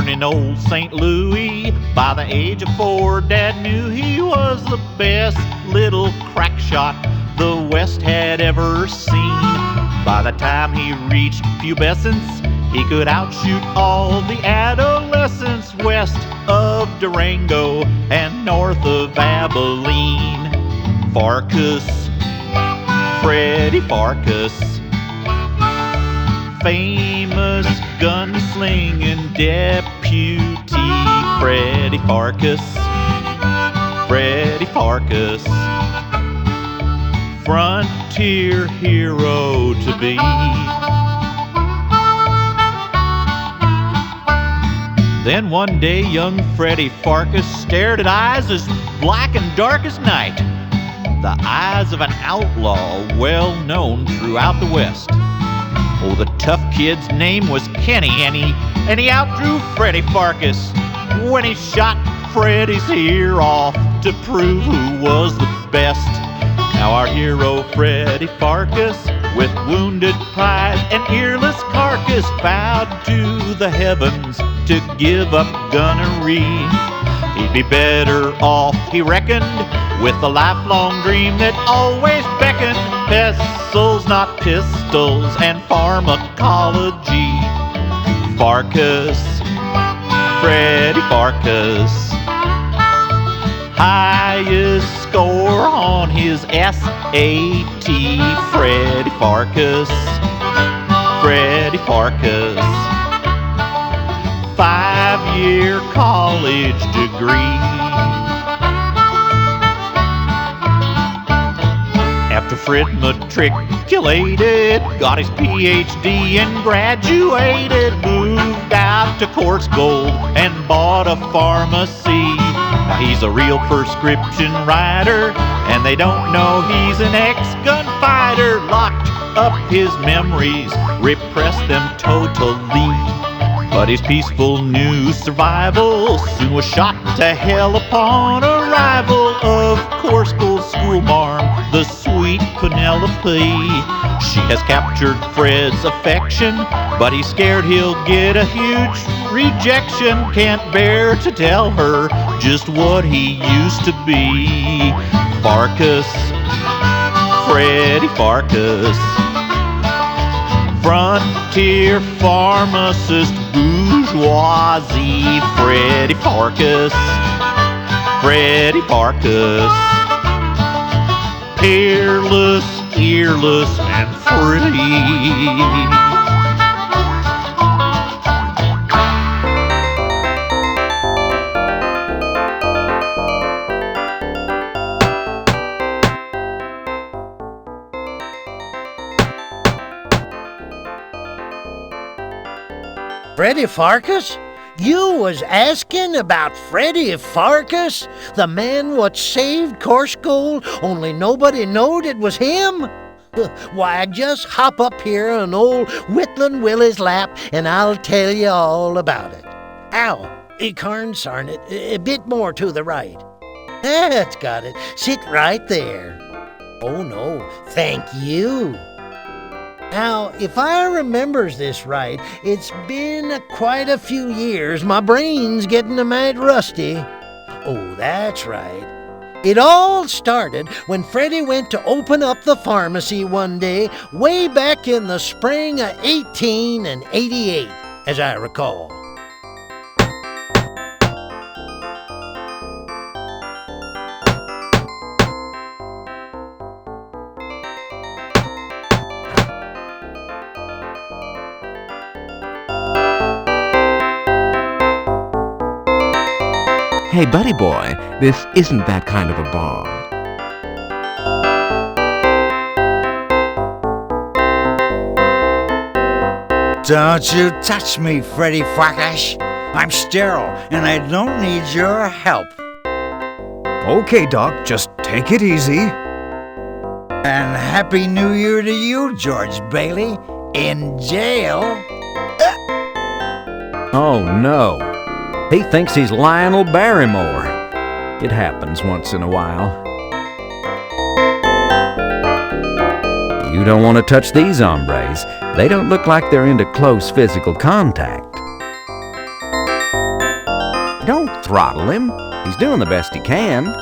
Born in old St. Louis, by the age of 4, Dad knew he was the best little crack shot the West had ever seen. By the time he reached pubescence, he could outshoot all the adolescents west of Durango and north of Abilene. Pharkas, Freddy Pharkas, famous gunslinging deputy. Freddy Pharkas, Freddy Pharkas, frontier hero to be. Then one day young Freddy Pharkas stared at eyes as black and dark as night, the eyes of an outlaw well known throughout the West. Oh, the tough kid's name was Kenny, and he outdrew Freddy Pharkas when he shot Freddy's ear off to prove who was the best. Now our hero Freddy Pharkas, with wounded pride and earless carcass, vowed to the heavens to give up gunnery. He'd be better off, he reckoned, with a lifelong dream that always beckoned pistols, not pistols, and pharmacology. Pharkas, Freddy Pharkas, highest score on his SAT. Freddy Pharkas, Freddy Pharkas, 5-year college degree. After Fred matriculated, got his PhD and graduated, moved out to Course Gold and bought a pharmacy. Now he's a real prescription writer, and they don't know he's an ex-gunfighter. Locked up his memories, repressed them totally. But his peaceful new survival soon was shot to hell upon arrival of Course Gold schoolmarm, the sweet Penelope. She has captured Fred's affection, but he's scared he'll get a huge rejection. Can't bear to tell her just what he used to be. Pharkas, Freddy Pharkas, frontier pharmacist bourgeoisie. Freddy Pharkas, Freddy Pharkas, peerless, earless, and free. Freddy Pharkas? You was asking about Freddy Pharkas? The man what saved Course Gold, only nobody knowed it was him? Why, just hop up here on old Whitland Willie's lap and I'll tell you all about it. Ow, consarn it, a bit more to the right. That's got it. Sit right there. Oh no, thank you. Now, if I remembers this right, it's been quite a few years. My brain's getting a mite rusty. Oh, that's right. It all started when Freddy went to open up the pharmacy one day, way back in the spring of 1888, as I recall. Hey, buddy boy, this isn't that kind of a bar. Don't you touch me, Freddy Pharkas. I'm sterile, and I don't need your help. Okay, Doc, just take it easy. And Happy New Year to you, George Bailey, in jail. Oh, no. He thinks he's Lionel Barrymore. It happens once in a while. You don't want to touch these hombres. They don't look like they're into close physical contact. throttle him. He's doing the best he can.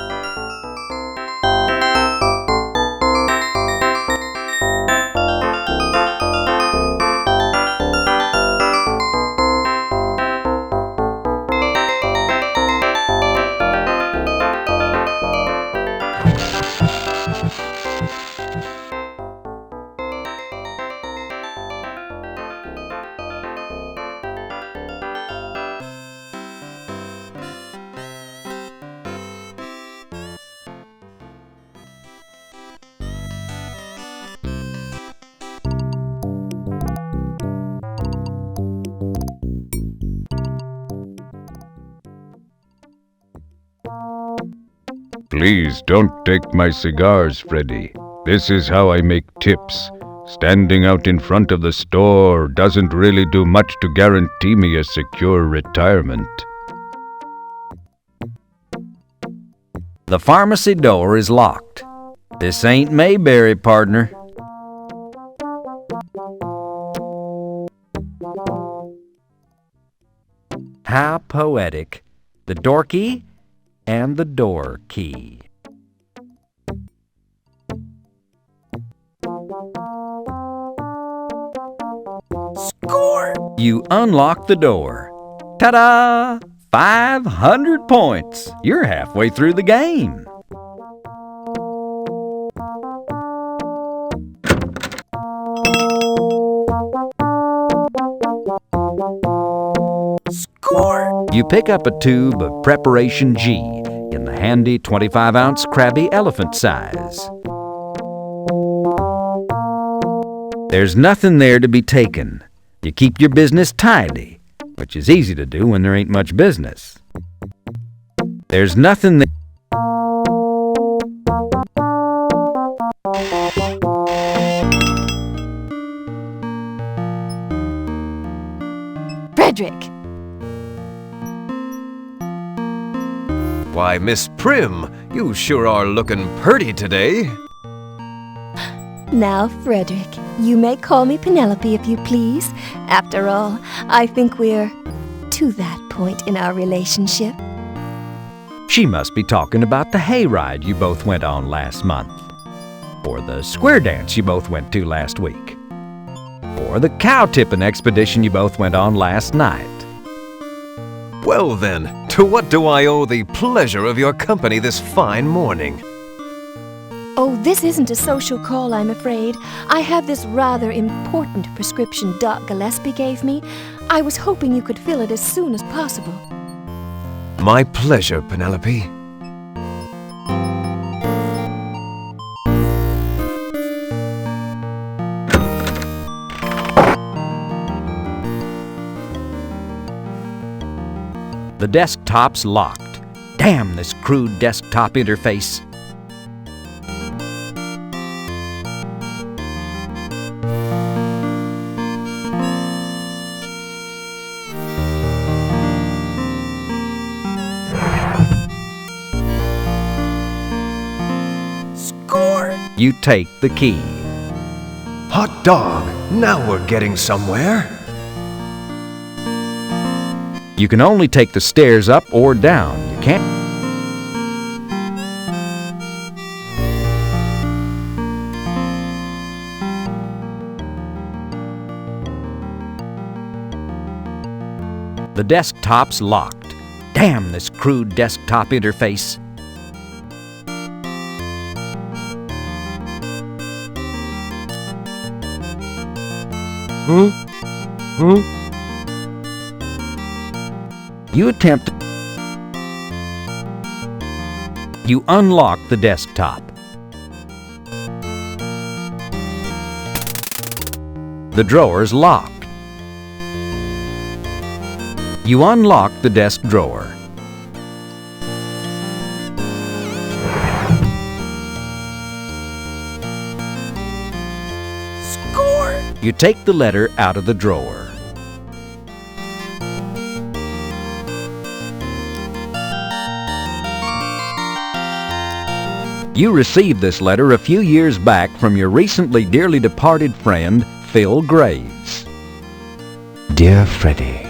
Please don't take my cigars, Freddy. This is how I make tips. Standing out in front of the store doesn't really do much to guarantee me a secure retirement. The pharmacy door is locked. This ain't Mayberry, partner. How poetic. The door key and the door key. Score! You unlock the door. Ta-da! 500 points. You're halfway through the game. Score! You pick up a tube of Preparation G in the handy 25-ounce Krabby Elephant size. There's nothing there to be taken. You keep your business tidy, which is easy to do when there ain't much business. There's nothing there. Frederick! Why, Miss Prim, you sure are looking purty today. Now, Frederick, you may call me Penelope if you please. After all, I think we're to that point in our relationship. She must be talking about the hayride you both went on last month, or the square dance you both went to last week, or the cow tipping expedition you both went on last night. Well then, to what do I owe the pleasure of your company this fine morning? Oh, this isn't a social call, I'm afraid. I have this rather important prescription Doc Gillespie gave me. I was hoping you could fill it as soon as possible. My pleasure, Penelope. The desktop's locked. Damn this crude desktop interface. Score! You take the key. Hot dog, now we're getting somewhere. You can only take the stairs up or down. You can't. The desktop's locked. Damn this crude desktop interface. You attempt. You unlock the desktop. The drawer's locked. You unlock the desk drawer. Score! You take the letter out of the drawer. You received this letter a few years back from your recently dearly departed friend, Phil Graves. Dear Freddy,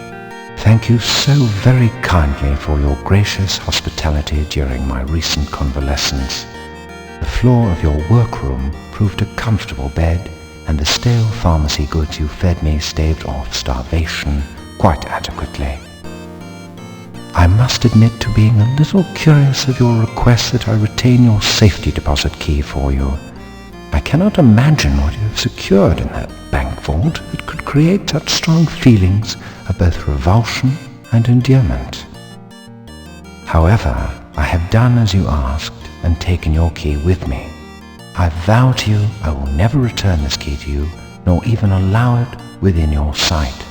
Thank you so very kindly for your gracious hospitality during my recent convalescence. The floor of your workroom proved a comfortable bed, and the stale pharmacy goods you fed me staved off starvation quite adequately. I must admit to being a little curious of your request that I retain your safety deposit key for you. I cannot imagine what you have secured in that bank vault that could create such strong feelings of both revulsion and endearment. However, I have done as you asked and taken your key with me. I vow to you I will never return this key to you, nor even allow it within your sight.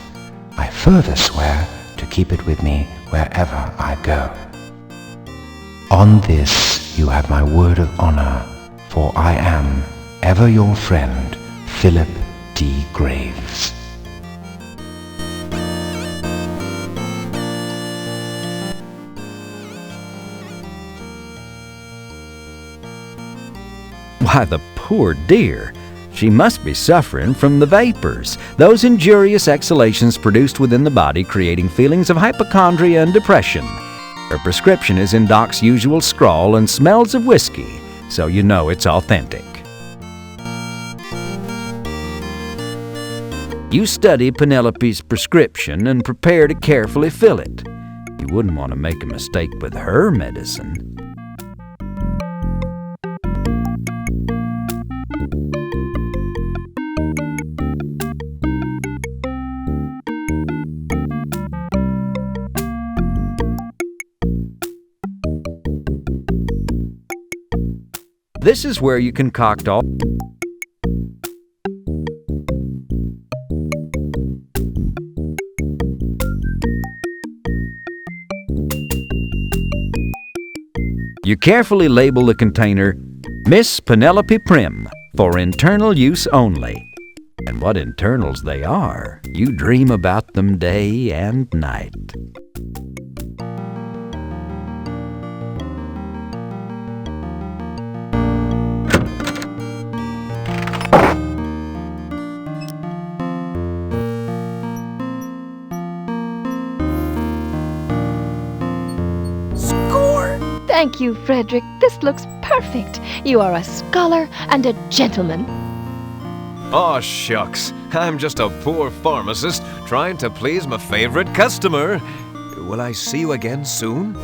I further swear to keep it with me wherever I go. On this you have my word of honor, for I am ever your friend, Philip D. Graves. Why, the poor dear. She must be suffering from the vapors, those injurious exhalations produced within the body, creating feelings of hypochondria and depression. Her prescription is in Doc's usual scrawl and smells of whiskey, so you know it's authentic. You study Penelope's prescription and prepare to carefully fill it. You wouldn't want to make a mistake with her medicine. This is where you concoct all. You carefully label the container Miss Penelope Prim for internal use only. And what internals they are, you dream about them day and night. Thank you, Frederick. This looks perfect. You are a scholar and a gentleman. Aw, shucks. I'm just a poor pharmacist trying to please my favorite customer. Will I see you again soon?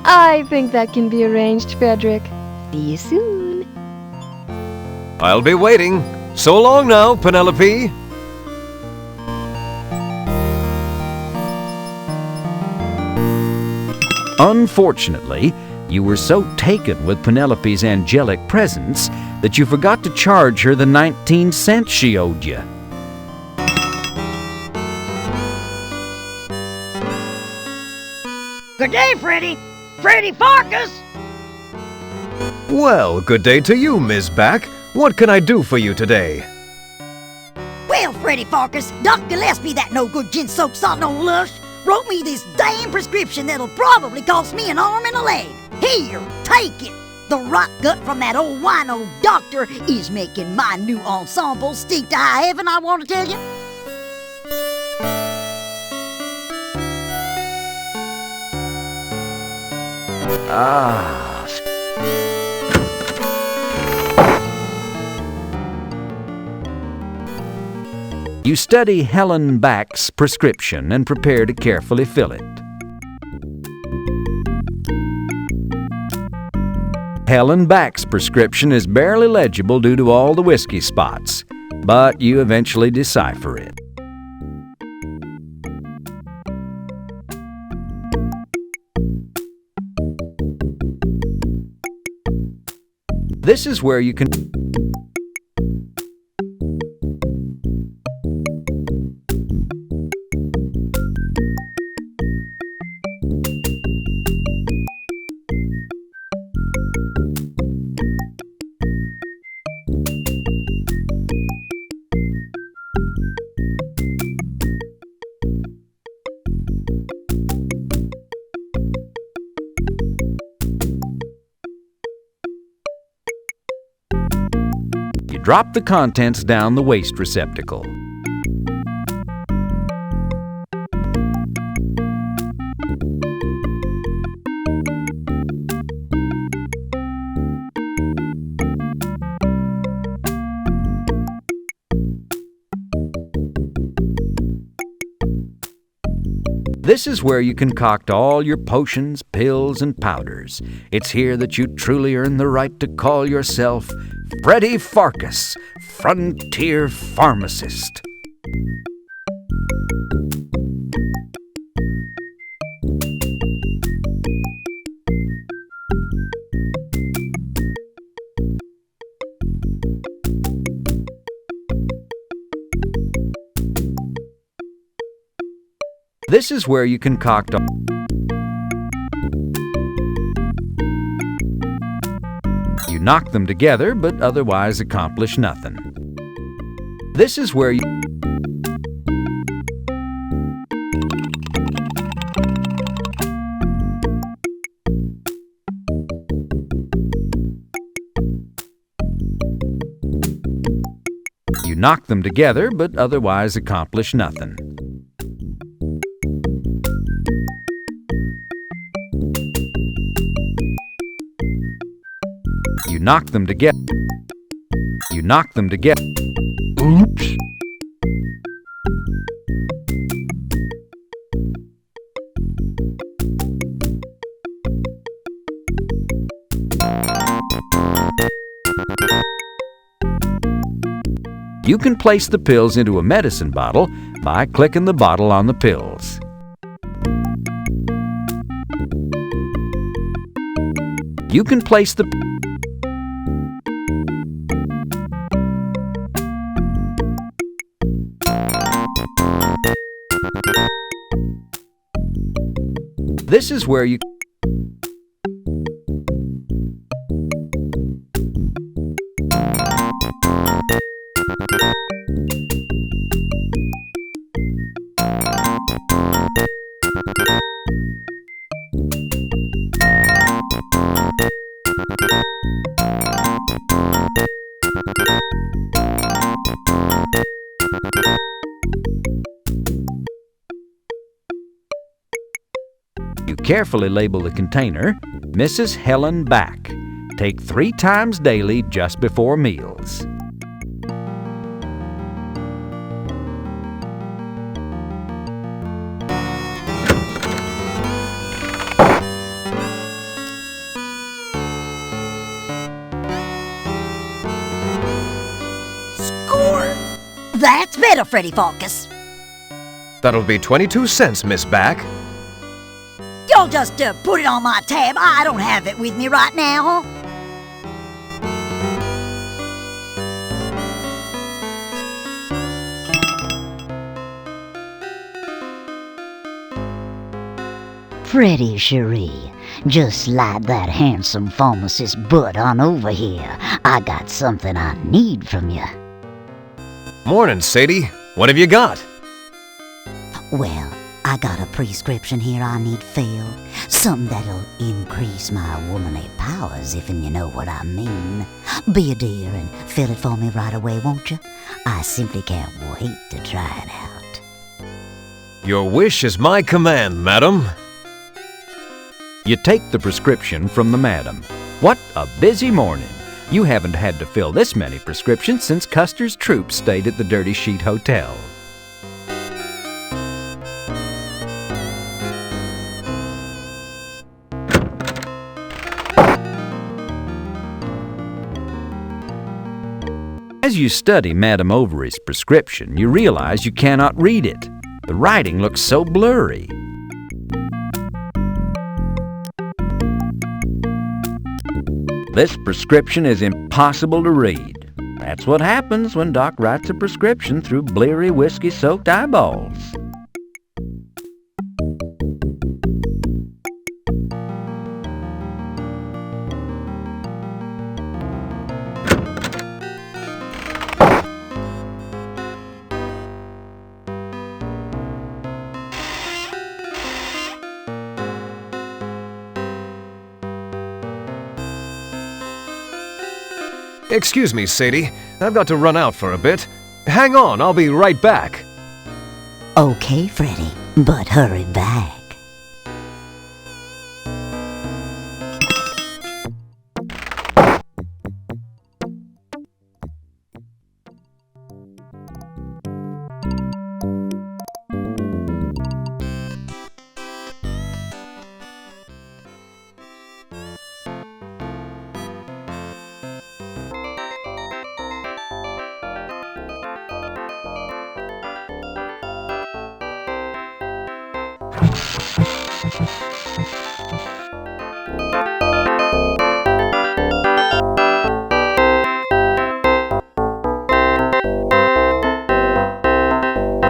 I think that can be arranged, Frederick. See you soon. I'll be waiting. So long now, Penelope. Unfortunately, you were so taken with Penelope's angelic presence that you forgot to charge her the 19 cents she owed you. Good day, Freddy. Freddy Pharkas! Well, good day to you, Ms. Back. What can I do for you today? Well, Freddy Pharkas, Doc Gillespie, that no-good gin-soaked sodden lush, wrote me this damn prescription that'll probably cost me an arm and a leg. Here, take it. The rot gut from that old wino doctor is making my new ensemble steep to high heaven, I want to tell you. You study Helen Back's prescription and prepare to carefully fill it. Helen Back's prescription is barely legible due to all the whiskey spots, but you eventually decipher it. This is where you can... Drop the contents down the waste receptacle. This is where you concoct all your potions, pills, and powders. It's here that you truly earn the right to call yourself Freddy Pharkas, Frontier Pharmacist. This is where you concoct all... You knock them together, but otherwise accomplish nothing. This is where you... You knock them together, but otherwise accomplish nothing. You knock them together. You knock them together. Oops. You can place the pills into a medicine bottle by clicking the bottle on the pills. You can place the... This is where you... You carefully label the container, Mrs. Helen Back. Take 3 times daily just before meals. Score! That's better, Freddy Pharkas. That'll be 22 cents, Miss Back. You'll just put it on my tab. I don't have it with me right now. Freddy, cherie, just slide that handsome pharmacist butt on over here. I got something I need from you. Morning, Sadie. What have you got? Well, I got a prescription here I need filled. Something that'll increase my womanly powers, if you know what I mean. Be a dear and fill it for me right away, won't you? I simply can't wait to try it out. Your wish is my command, madam. You take the prescription from the madam. What a busy morning. You haven't had to fill this many prescriptions since Custer's troops stayed at the Dirty Sheet Hotel. As you study Madame Overy's prescription, you realize you cannot read it. The writing looks so blurry. This prescription is impossible to read. That's what happens when Doc writes a prescription through bleary, whiskey-soaked eyeballs. Excuse me, Sadie. I've got to run out for a bit. Hang on, I'll be right back. Okay, Freddy, but hurry back.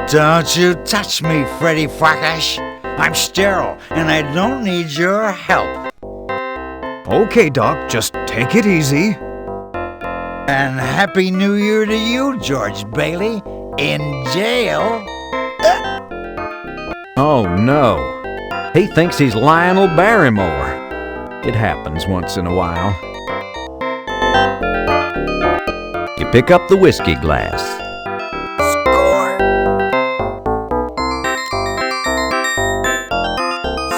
Don't you touch me, Freddy Pharkas. I'm sterile, and I don't need your help. Okay, Doc, just take it easy. And Happy New Year to you, George Bailey, in jail. Oh no. He thinks he's Lionel Barrymore. It happens once in a while. You pick up the whiskey glass. Score!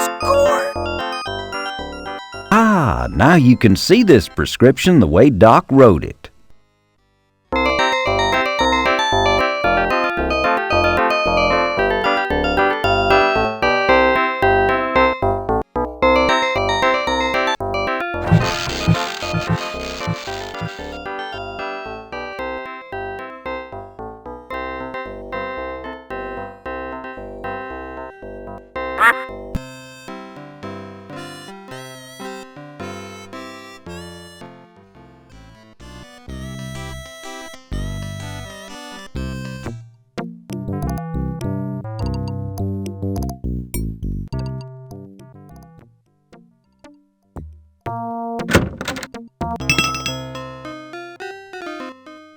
Score! Ah, now you can see this prescription the way Doc wrote it.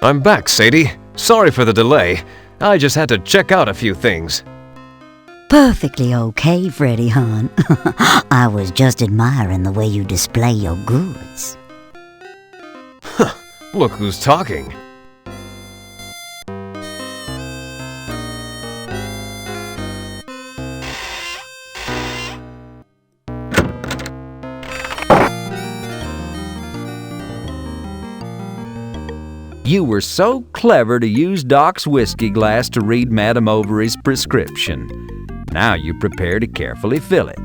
I'm back, Sadie. Sorry for the delay. I just had to check out a few things. Perfectly okay, Freddy, hon. I was just admiring the way you display your goods. Look who's talking. You were so clever to use Doc's whiskey glass to read Madame Overy's prescription. Now you prepare to carefully fill it.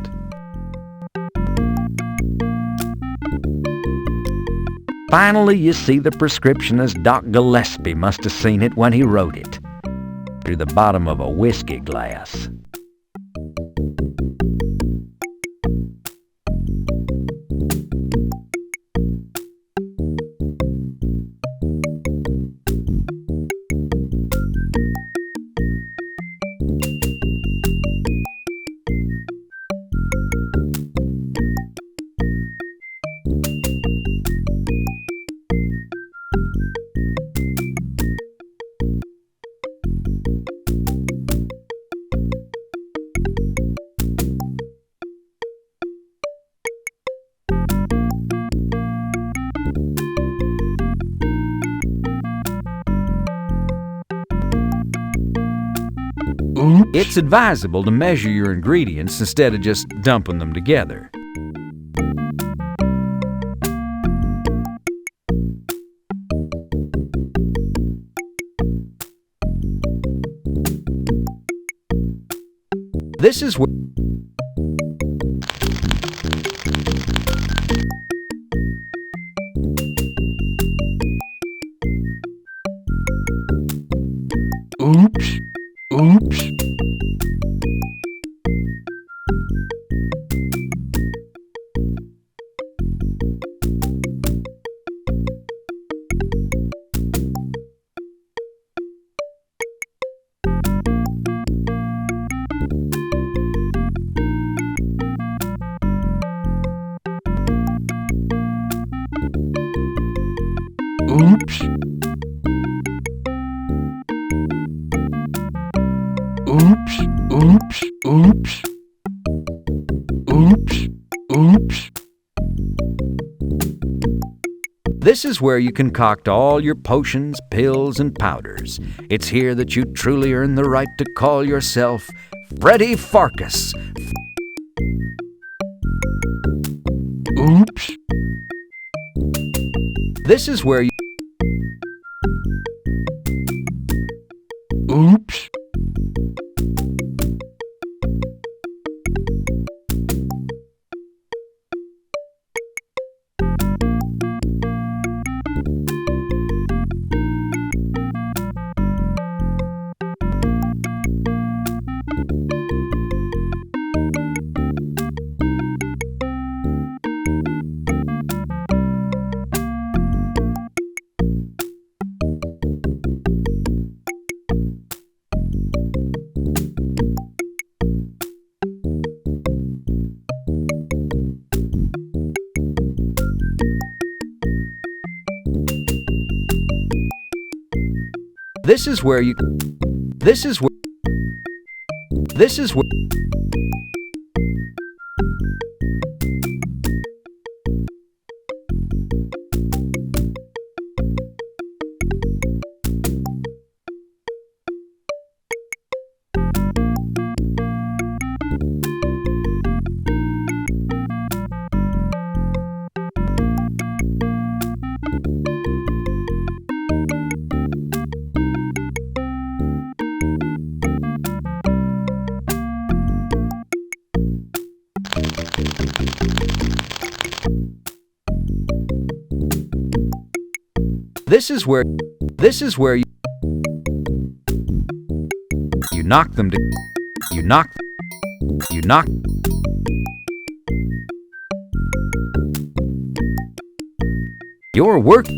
Finally, you see the prescription as Doc Gillespie must have seen it when he wrote it. Through the bottom of a whiskey glass. It's advisable to measure your ingredients instead of just dumping them together. This is where Oops. Oops. Oops, oops, oops. Oops, oops. This is where you concoct all your potions, pills, and powders. It's here that you truly earn the right to call yourself Freddy Pharkas. Oops. This is where you... Oops. This is where you. This is where. This is where. This is where. This is where you. You knock them to. You knock. You knock. Your work.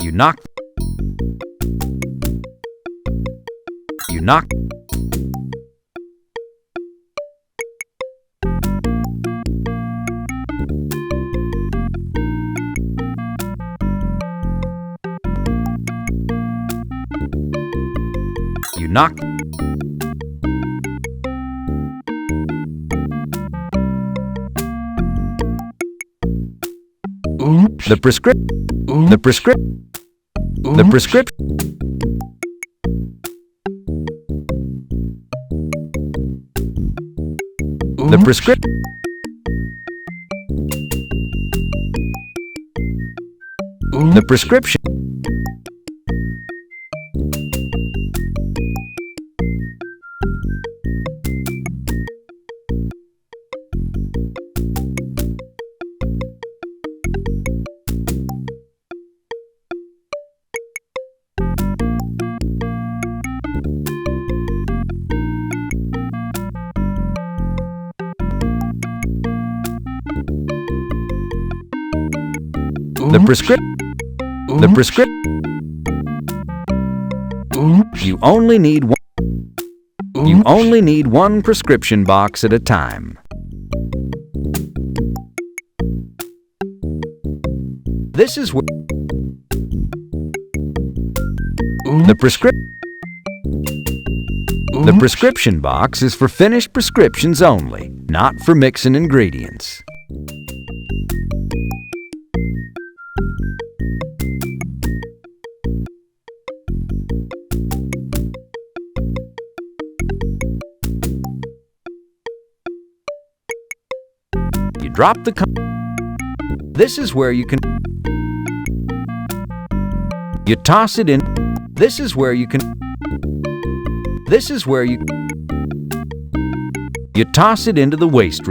You knock. You knock. You knock. Oops. The prescript. The prescript. The prescript. The prescript. The prescription. The prescript. The prescript. You only need one. You only need one prescription box at a time. This is where the prescript. The prescription box is for finished prescriptions only, not for mixing ingredients. You drop the This is where you can. You toss it in. This is where you can. This is where you. You toss it into the waste.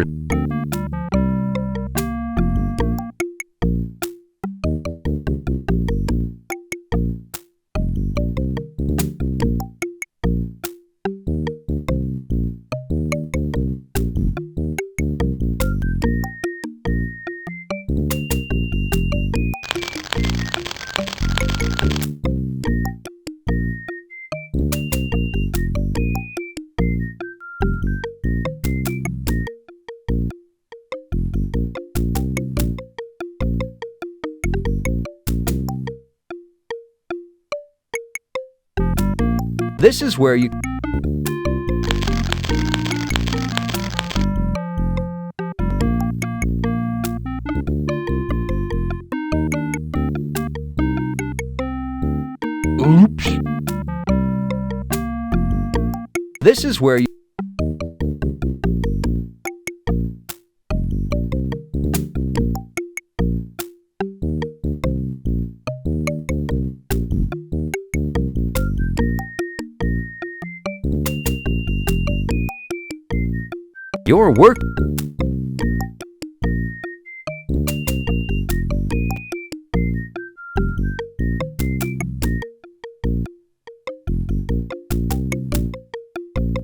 This is where you. Oops. This is where you. Your work.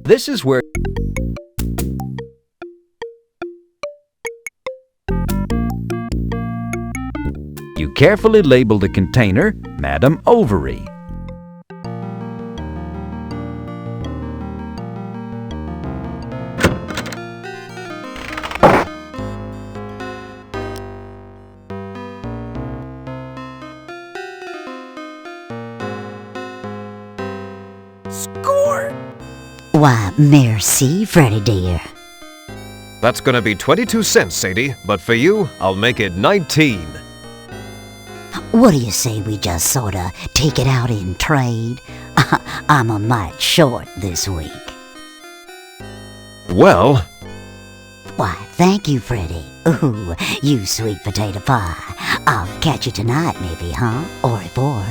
This is where. You carefully label the container, Madam Ovary. Why, merci, Freddy dear. That's gonna be 22 cents, Sadie, but for you, I'll make it 19. What do you say we just sorta take it out in trade? I'm a mite short this week. Well... Why, thank you, Freddy. Ooh, you sweet potato pie. I'll catch you tonight, maybe, huh? Or before.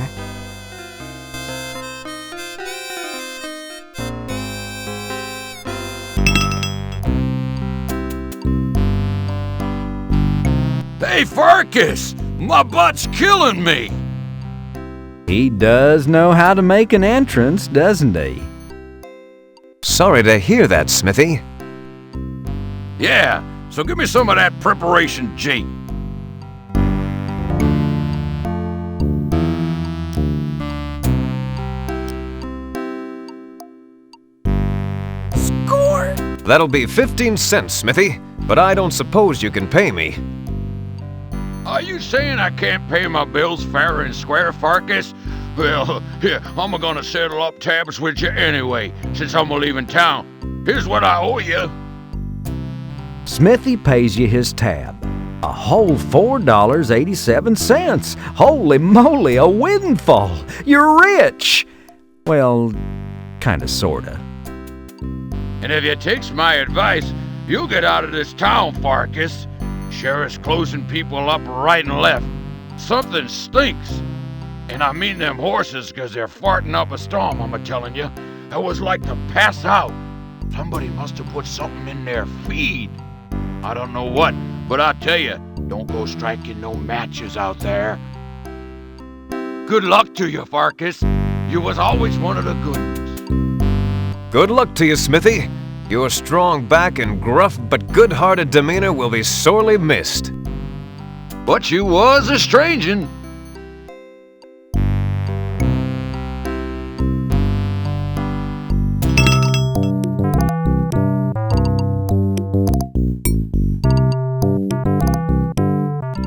Hey, Pharkas! My butt's killing me! He does know how to make an entrance, doesn't he? Sorry to hear that, Smithy. Yeah, so give me some of that preparation G. Score! That'll be 15 cents, Smithy, but I don't suppose you can pay me. Are you saying I can't pay my bills fair and square, Pharkas? Well, here, I'm gonna settle up tabs with you anyway, since I'm leaving town. Here's what I owe you. Smithy pays you his tab. A whole $4.87. Holy moly, a windfall! You're rich! Well, kinda sorta. And if you takes my advice, you'll get out of this town, Pharkas. Sheriff's closing people up right and left. Something stinks. And I mean them horses, 'cause they're farting up a storm, I'm a-telling you. I was like to pass out. Somebody must have put something in their feed. I don't know what, but I tell you, don't go striking no matches out there. Good luck to you, Pharkas. You was always one of the good ones. Good luck to you, Smithy. Your strong back and gruff but good-hearted demeanor will be sorely missed. But you was a strangin'.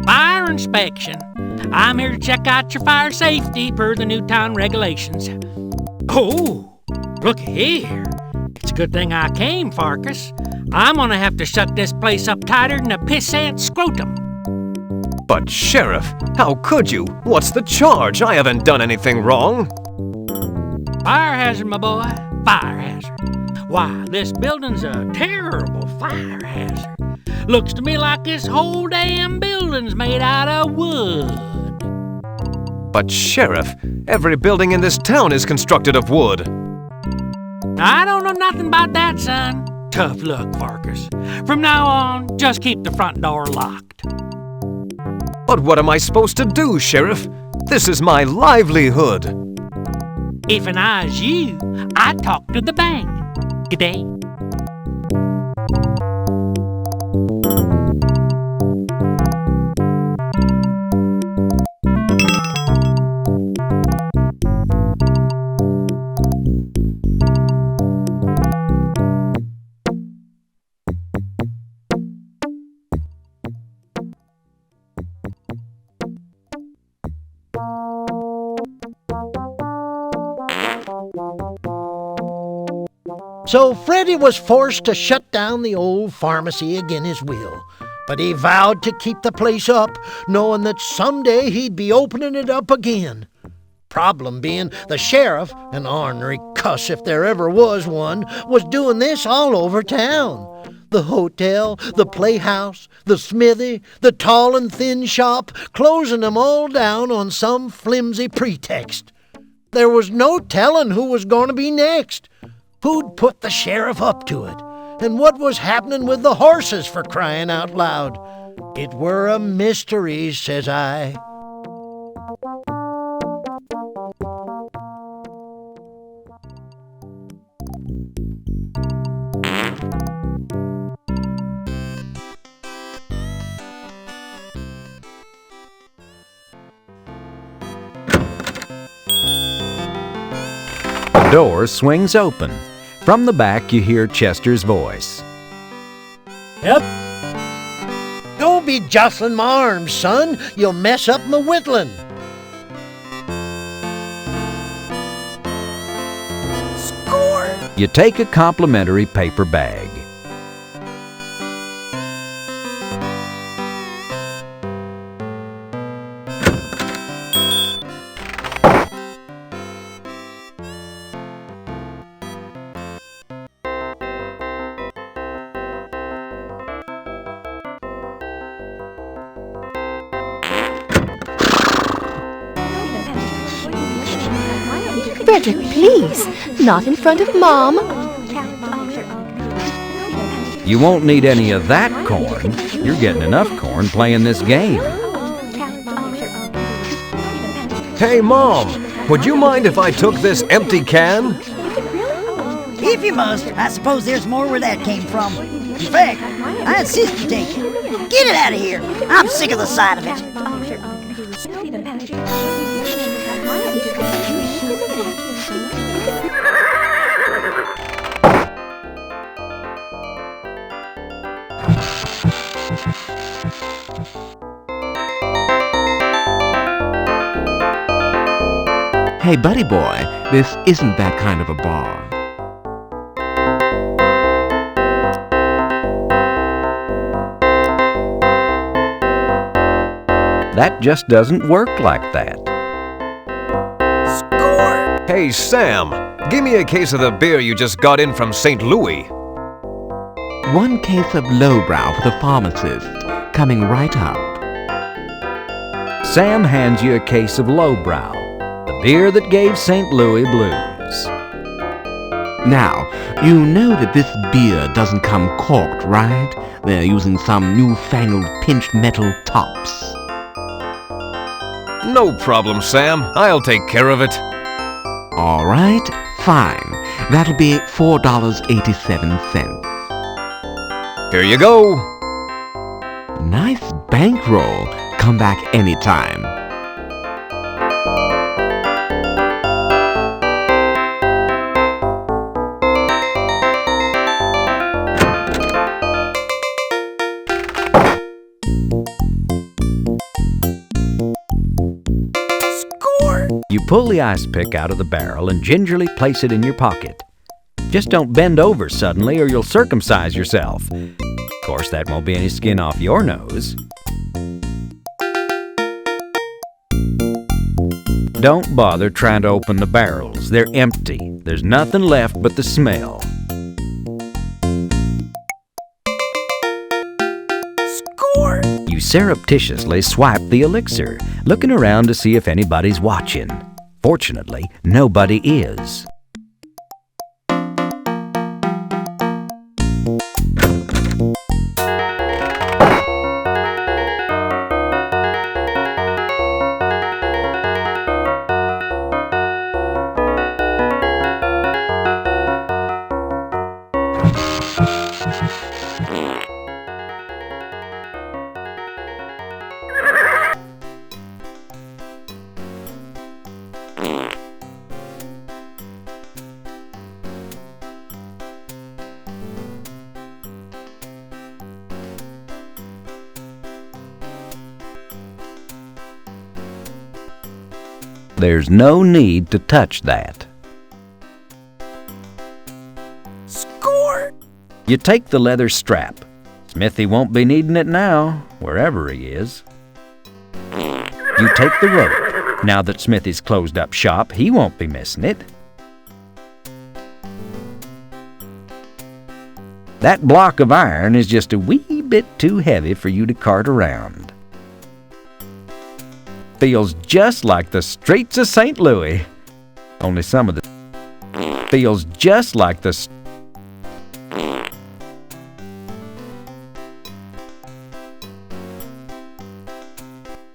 Fire inspection. I'm here to check out your fire safety per the new town regulations. Oh, look here. It's a good thing I came, Pharkas. I'm gonna have to shut this place up tighter than a pissant scrotum. But, Sheriff, how could you? What's the charge? I haven't done anything wrong. Fire hazard, my boy. Fire hazard. Why, this building's a terrible fire hazard. Looks to me like this whole damn building's made out of wood. But, Sheriff, every building in this town is constructed of wood. I don't know nothing about that, son. Tough luck, Pharkas. From now on, just keep the front door locked. But what am I supposed to do, Sheriff? This is my livelihood. If I was you, I'd talk to the bank. Good day. So Freddy was forced to shut down the old pharmacy again his will. But he vowed to keep the place up, knowing that someday he'd be opening it up again. Problem being, the sheriff, an ornery cuss if there ever was one, was doing this all over town. The hotel, the playhouse, the smithy, the tall and thin shop, closing them all down on some flimsy pretext. There was no telling who was going to be next. Who'd put the sheriff up to it? And what was happening with the horses, for crying out loud? It were a mystery, says I. The door swings open. From the back, you hear Chester's voice. Yep. Don't be jostling my arms, son. You'll mess up my whittling. Score! You take a complimentary paper bag. Frederick, please, not in front of Mom. You won't need any of that corn. You're getting enough corn playing this game. Hey, Mom, would you mind if I took this empty can? If you must, I suppose there's more where that came from. In fact, I insist you take it. Get it out of here. I'm sick of the sight of it. Hey, buddy boy, this isn't that kind of a bar. That just doesn't work like that. Score! Hey, Sam, give me a case of the beer you just got in from St. Louis. 1 case of lowbrow for the pharmacist, coming right up. Sam hands you a case of lowbrow, the beer that gave St. Louis blues. Now, you know that this beer doesn't come corked, right? They're using some newfangled pinched metal tops. No problem, Sam. I'll take care of it. All right, fine. That'll be $4.87. Here you go. Nice bankroll. Come back anytime. You pull the ice pick out of the barrel and gingerly place it in your pocket. Just don't bend over suddenly or you'll circumcise yourself. Of course, that won't be any skin off your nose. Don't bother trying to open the barrels. They're empty. There's nothing left but the smell. Score! You surreptitiously swipe the elixir, looking around to see if anybody's watching. Fortunately, nobody is. There's no need to touch that. Score! You take the leather strap. Smithy won't be needing it now, wherever he is. You take the rope. Now that Smithy's closed up shop, he won't be missing it. That block of iron is just a wee bit too heavy for you to cart around. Feels just like the streets of St. Louis. Only some of the... Feels just like the...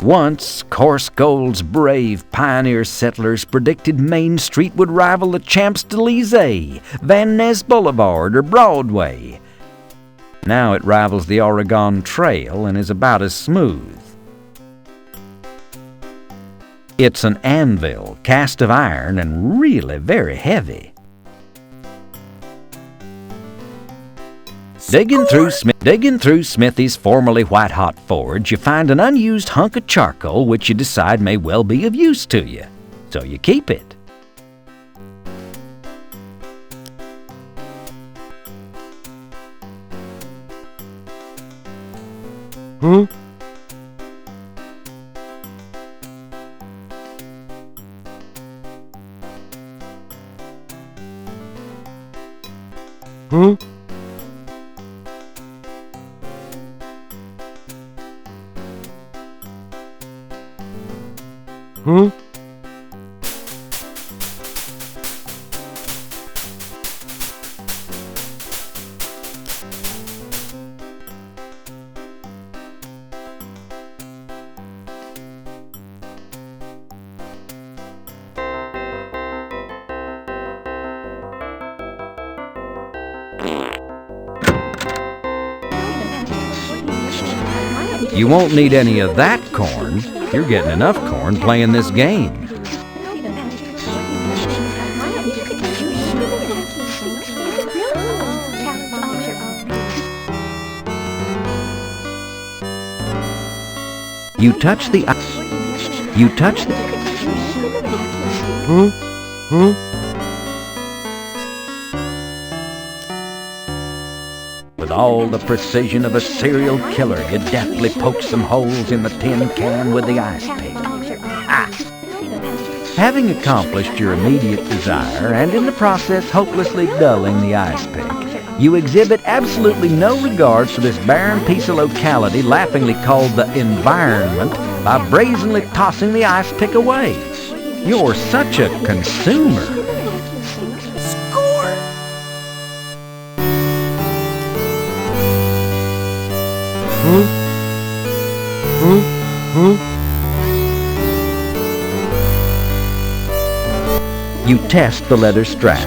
Once, Coarse Gold's brave pioneer settlers predicted Main Street would rival the Champs-Élysées, Van Ness Boulevard, or Broadway. Now it rivals the Oregon Trail and is about as smooth. It's an anvil, cast of iron, and really very heavy. Digging through Smithy's formerly white-hot forge, you find an unused hunk of charcoal which you decide may well be of use to you, so you keep it. Huh? Huh? Huh? You won't need any of that corn. You're getting enough corn playing this game. You touch the... You touch the... Huh? Huh? With all the precision of a serial killer, you deftly poke some holes in the tin can with the ice pick. Ah! Having accomplished your immediate desire, and in the process hopelessly dulling the ice pick, you exhibit absolutely no regard for this barren piece of locality laughingly called the environment by brazenly tossing the ice pick away. You're such a consumer. Huh? Huh? Huh? You test the leather strap.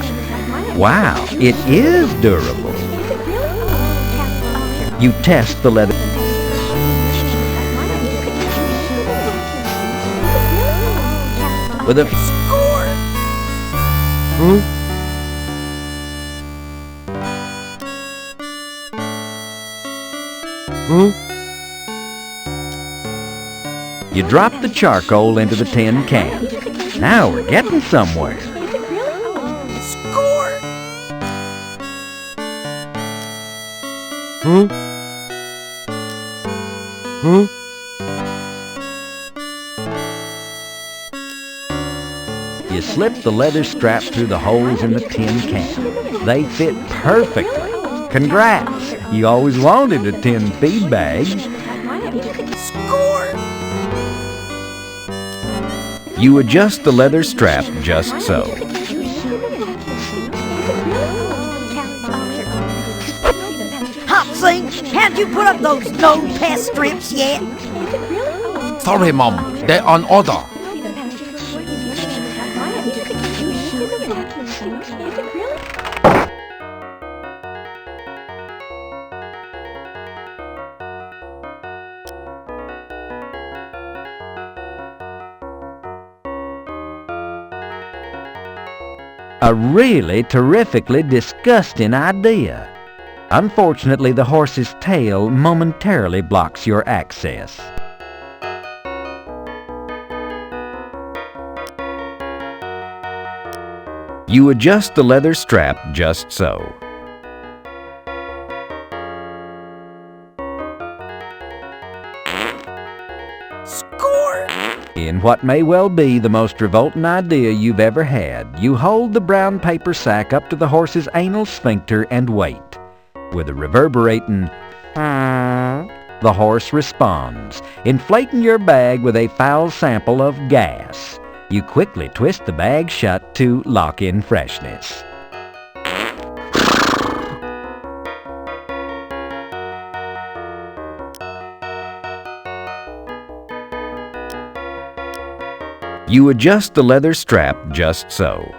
Wow, it is durable. You test the leather... with a... Score! Huh? Huh? You drop the charcoal into the tin can. Now we're getting somewhere. Score! Huh? Huh? You slip the leather strap through the holes in the tin can. They fit perfectly. Congrats! You always wanted a tin feed bag. Score! You adjust the leather strap just so. Hopsy, how'd you put up those no-pest strips yet? Sorry, Mom. They're on order. A really terrifically disgusting idea. Unfortunately, the horse's tail momentarily blocks your access. You adjust the leather strap just so. Score! In what may well be the most revolting idea you've ever had, you hold the brown paper sack up to the horse's anal sphincter and wait. With a reverberating the horse responds, inflating your bag with a foul sample of gas. You quickly twist the bag shut to lock in freshness. You adjust the leather strap just so.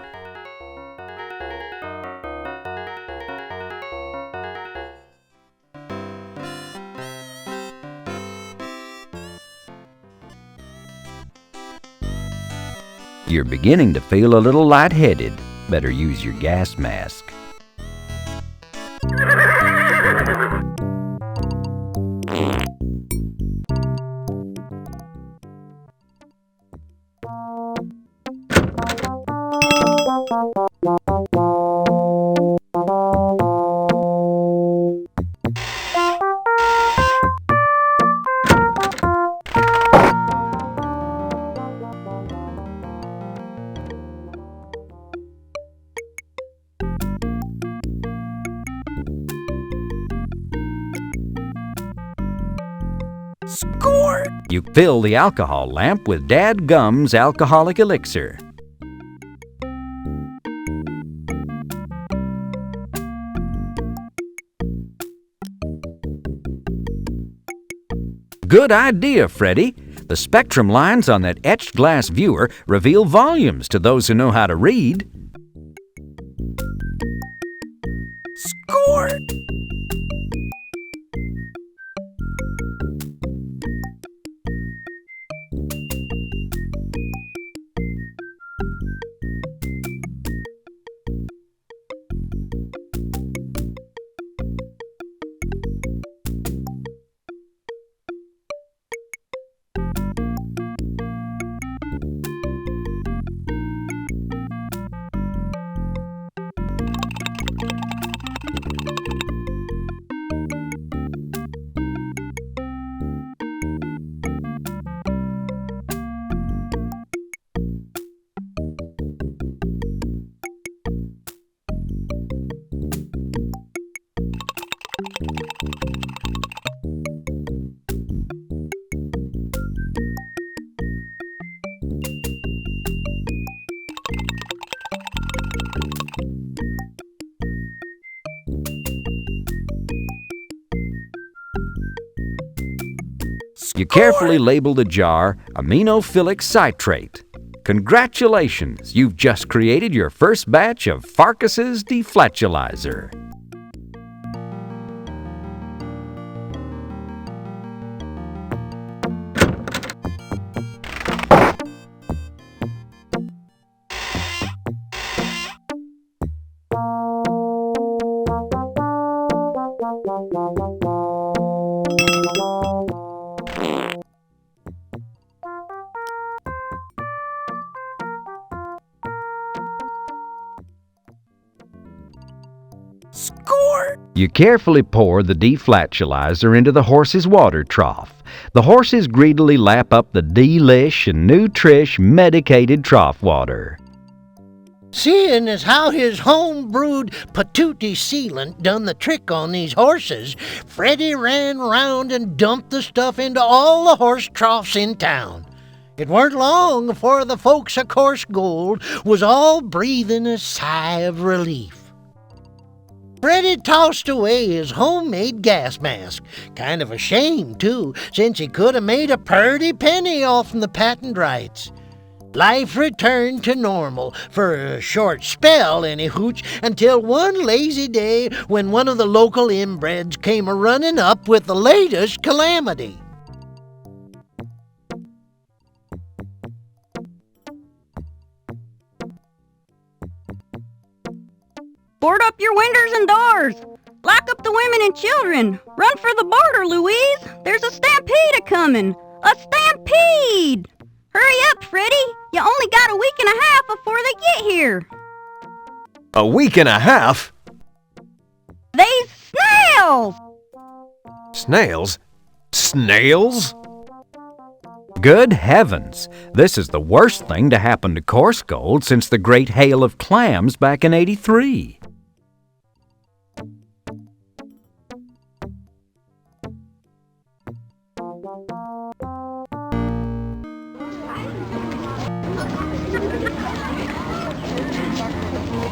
You're beginning to feel a little lightheaded. Better use your gas mask. Score! You fill the alcohol lamp with Dad Gum's alcoholic elixir. Good idea, Freddy. The spectrum lines on that etched glass viewer reveal volumes to those who know how to read. Score! You carefully label the jar aminophilic citrate. Congratulations, you've just created your first batch of Pharkas's deflatulizer. Score! You carefully pour the deflatulizer into the horse's water trough. The horses greedily lap up the delish and nutrish medicated trough water. Seeing as how his home-brewed patootie sealant done the trick on these horses, Freddy ran round and dumped the stuff into all the horse troughs in town. It weren't long before the folks of Coarse Gold was all breathing a sigh of relief. Freddy tossed away his homemade gas mask, kind of a shame, too, since he could have made a purty penny off from the patent rights. Life returned to normal, for a short spell, any hooch, until one lazy day when one of the local inbreds came a-running up with the latest calamity. Board up your windows and doors! Lock up the women and children! Run for the border, Louise! There's a stampede a-coming! A stampede! Hurry up, Freddy! You only got a week and a half before they get here! A week and a half? They's snails! Snails? Snails? Good heavens! This is the worst thing to happen to Coarse Gold since the great hail of clams back in '83.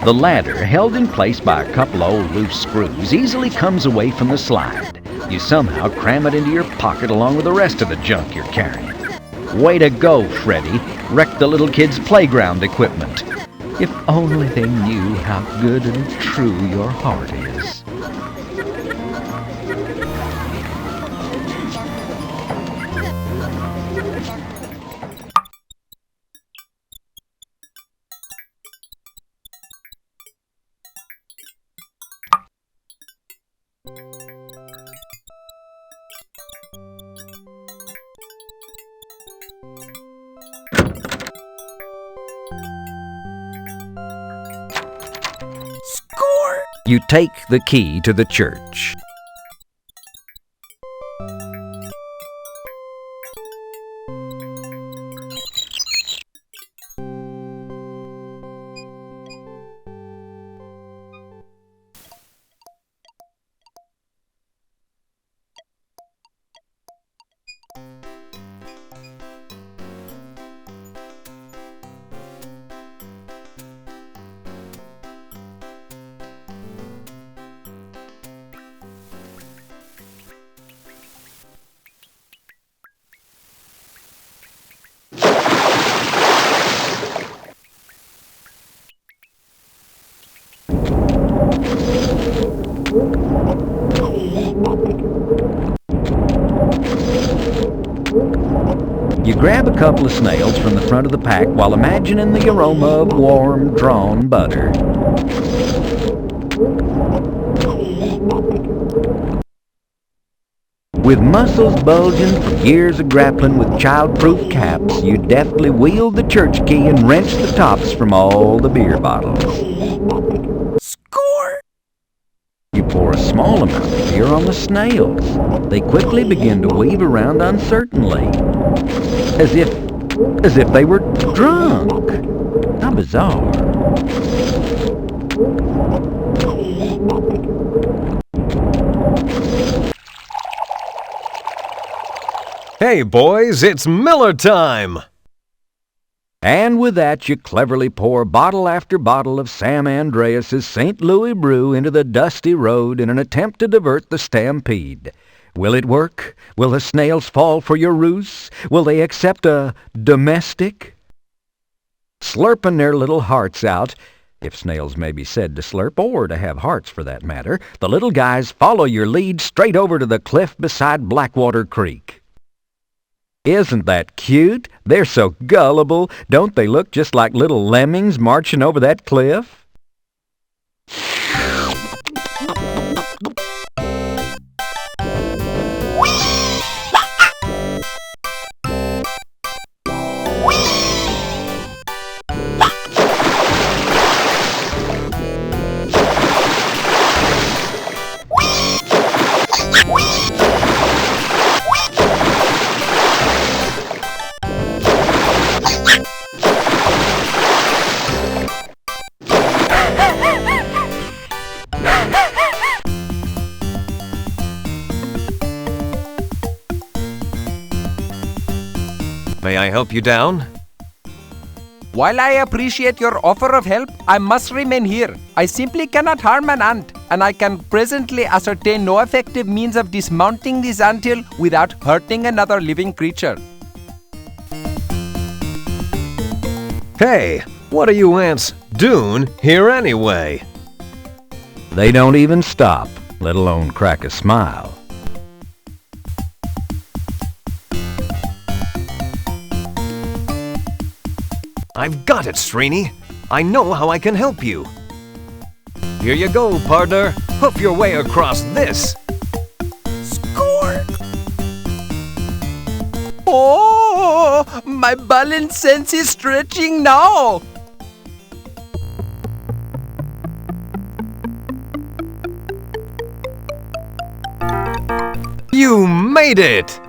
The ladder, held in place by a couple of old loose screws, easily comes away from the slide. You somehow cram it into your pocket along with the rest of the junk you're carrying. Way to go, Freddy. Wrecked the little kids' playground equipment. If only they knew how good and true your heart is. Score! You take the key to the church. You grab a couple of snails from the front of the pack while imagining the aroma of warm, drawn butter. With muscles bulging from years of grappling with child-proof caps, you deftly wield the church key and wrench the tops from all the beer bottles. Score! You pour a small amount of beer on the snails. They quickly begin to weave around uncertainly, as if they were drunk. How bizarre. Hey boys, it's Miller time! And with that, you cleverly pour bottle after bottle of Sam Andreas's St. Louis brew into the dusty road in an attempt to divert the stampede. Will it work? Will the snails fall for your ruse? Will they accept a domestic? Slurping their little hearts out, if snails may be said to slurp, or to have hearts for that matter, the little guys follow your lead straight over to the cliff beside Blackwater Creek. Isn't that cute? They're so gullible. Don't they look just like little lemmings marching over that cliff? May I help you down? While I appreciate your offer of help, I must remain here. I simply cannot harm an ant, and I can presently ascertain no effective means of dismounting this anthill without hurting another living creature. Hey, what are you ants doing here anyway? They don't even stop, let alone crack a smile. I've got it, Srini. I know how I can help you. Here you go, partner. Hoof your way across this. Score! Oh, my balance sense is stretching now. You made it!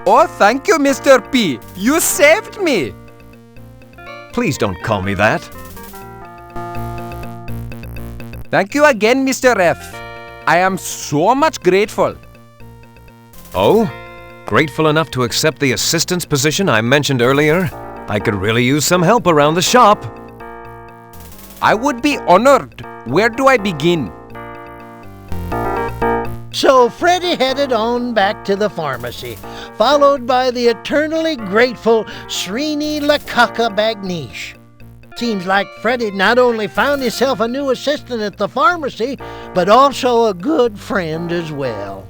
Oh, thank you, Mr. P. You saved me. Please don't call me that. Thank you again, Mr. F. I am so much grateful. Oh? Grateful enough to accept the assistant's position I mentioned earlier? I could really use some help around the shop. I would be honored. Where do I begin? So Freddy headed on back to the pharmacy, followed by the eternally grateful Srini Lakaka Bagnish. Seems like Freddy not only found himself a new assistant at the pharmacy, but also a good friend as well.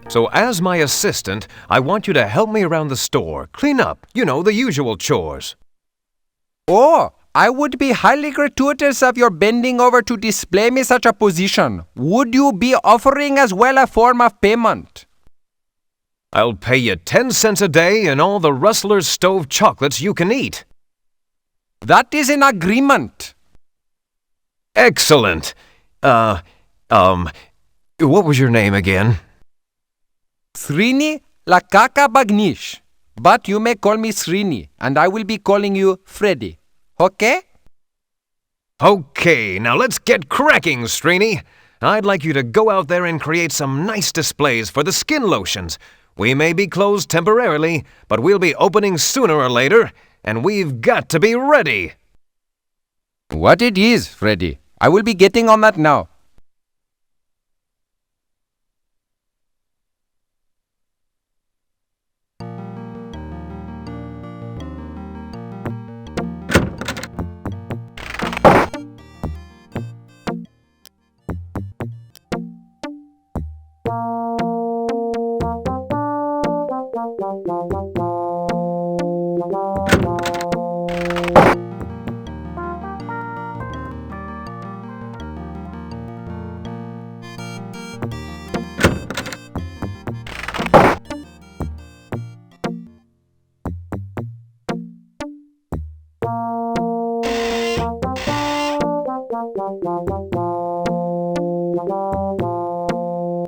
So as my assistant, I want you to help me around the store, clean up, you know, the usual chores. Oh, I would be highly gratuitous of your bending over to display me such a position. Would you be offering as well a form of payment? I'll pay you 10 cents a day and all the Rustler's Stove chocolates you can eat. That is an agreement. Excellent. What was your name again? Srini Lakaka Bagnish. But you may call me Srini, and I will be calling you Freddy. Okay? Okay, now let's get cracking, Srini. I'd like you to go out there and create some nice displays for the skin lotions. We may be closed temporarily, but we'll be opening sooner or later, and we've got to be ready. What it is, Freddy. I will be getting on that now.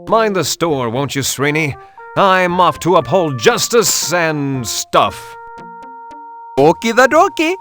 Mind the store, won't you, Srini? I'm off to uphold justice and stuff. Okie the dokie.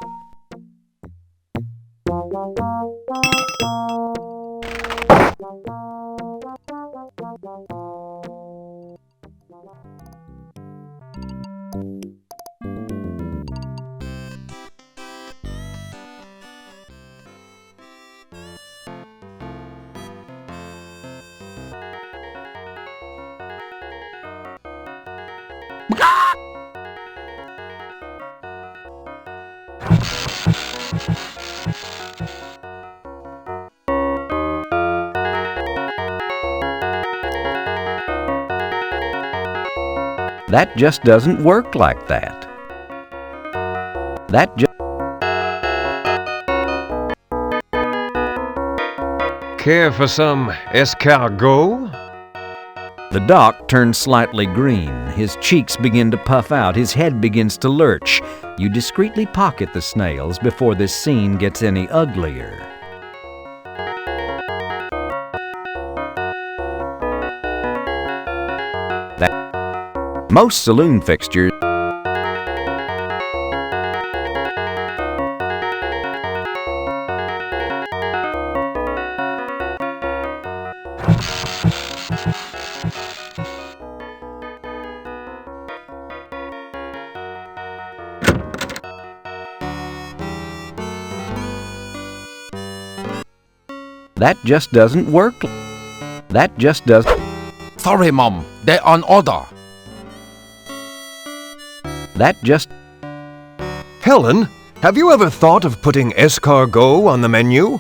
That just doesn't work like that. That just... Care for some escargot? The doc turns slightly green. His cheeks begin to puff out. His head begins to lurch. You discreetly pocket the snails before this scene gets any uglier. Most saloon fixtures that just doesn't work. That just doesn't. Sorry, Mom. They're on order. That just... Helen, have you ever thought of putting escargot on the menu?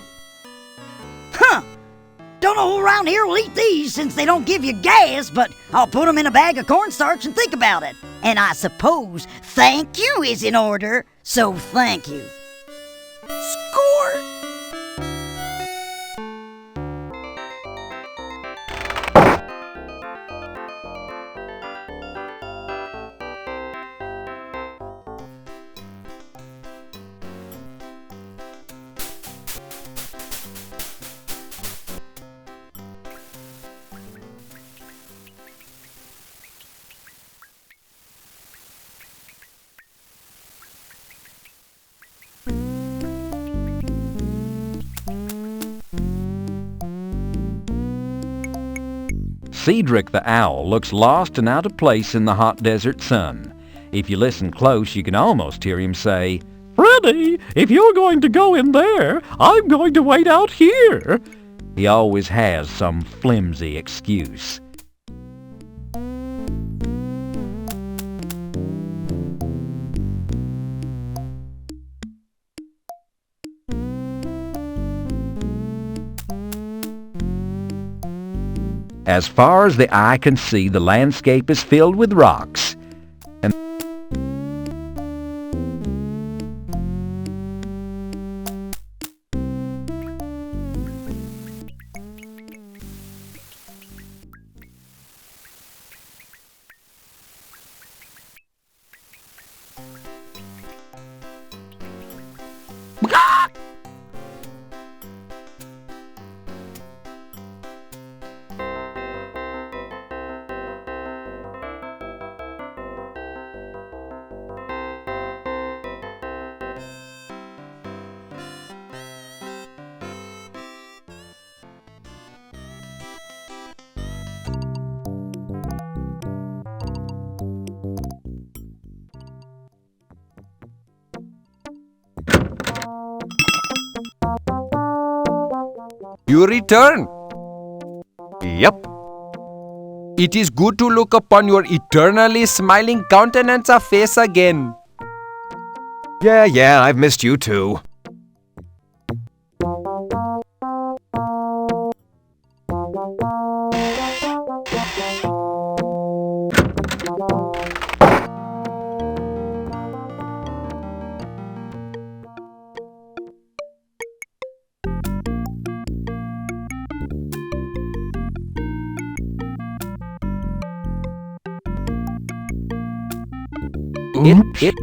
Huh. Don't know who around here will eat these since they don't give you gas, but I'll put them in a bag of cornstarch and think about it. And I suppose thank you is in order, so thank you. Score! Cedric the owl looks lost and out of place in the hot desert sun. If you listen close, you can almost hear him say, Freddy, if you're going to go in there, I'm going to wait out here. He always has some flimsy excuse. As far as the eye can see, the landscape is filled with rocks. And You return. Yep. It is good to look upon your eternally smiling countenance of face again. Yeah, I've missed you too. It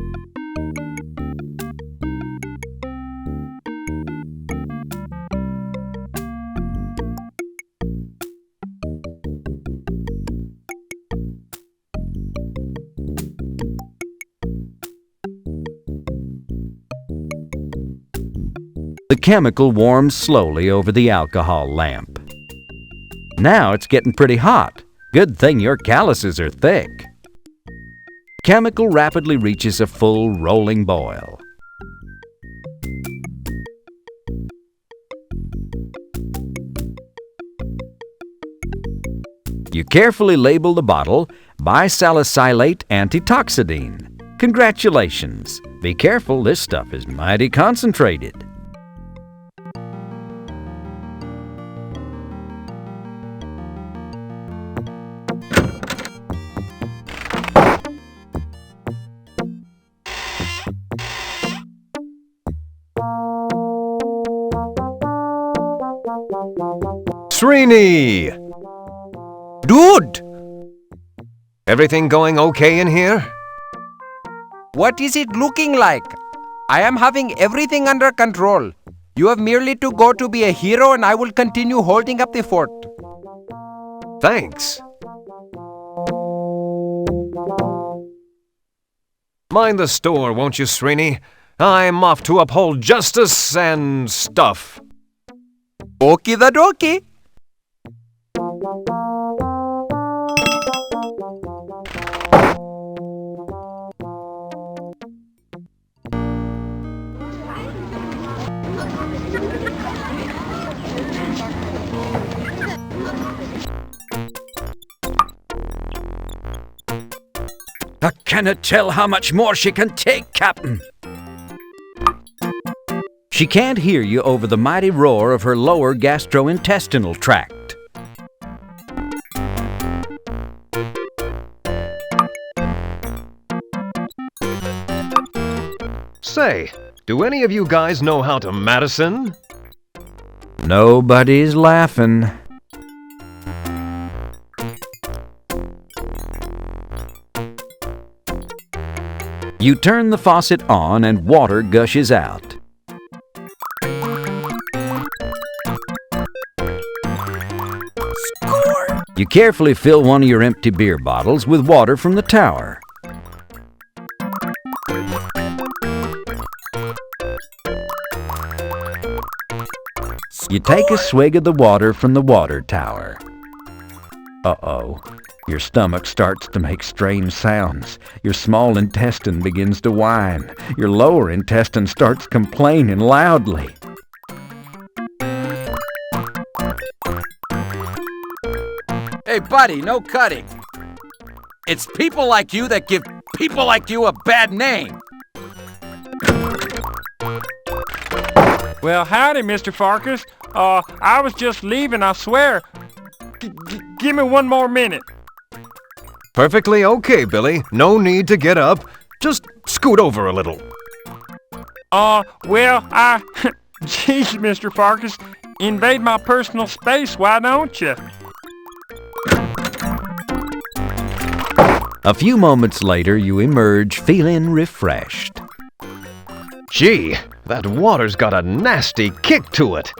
The chemical warms slowly over the alcohol lamp. Now it's getting pretty hot. Good thing your calluses are thick. Chemical rapidly reaches a full rolling boil. You carefully label the bottle bisalicylate antitoxidine. Congratulations! Be careful, this stuff is mighty concentrated. Srini! Dude! Everything going okay in here? What is it looking like? I am having everything under control. You have merely to go to be a hero and I will continue holding up the fort. Thanks. Mind the store, won't you, Srini? I'm off to uphold justice and stuff. Okie the dokie. I cannot tell how much more she can take, Captain. She can't hear you over the mighty roar of her lower gastrointestinal tract. Say, do any of you guys know how to Madison? Nobody's laughing. You turn the faucet on and water gushes out. Score! You carefully fill one of your empty beer bottles with water from the tower. You take a swig of the water from the water tower. Uh-oh. Your stomach starts to make strange sounds. Your small intestine begins to whine. Your lower intestine starts complaining loudly. Hey, buddy, no cutting. It's people like you that give people like you a bad name. Well, howdy, Mr. Pharkas. I was just leaving, I swear. Give me one more minute. Perfectly okay, Billy. No need to get up. Just scoot over a little. Well, Jeez, Mr. Pharkas, invade my personal space, why don't you? A few moments later, you emerge feeling refreshed. Gee, that water's got a nasty kick to it.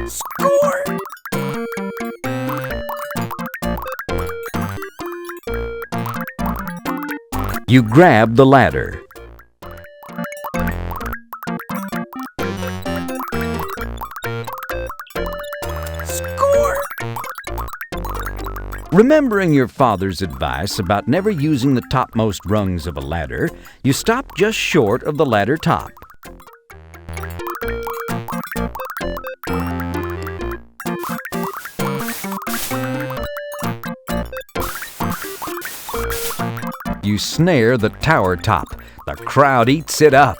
Score! You grab the ladder. Score! Remembering your father's advice about never using the topmost rungs of a ladder, you stop just short of the ladder top. You snare the tower top. The crowd eats it up.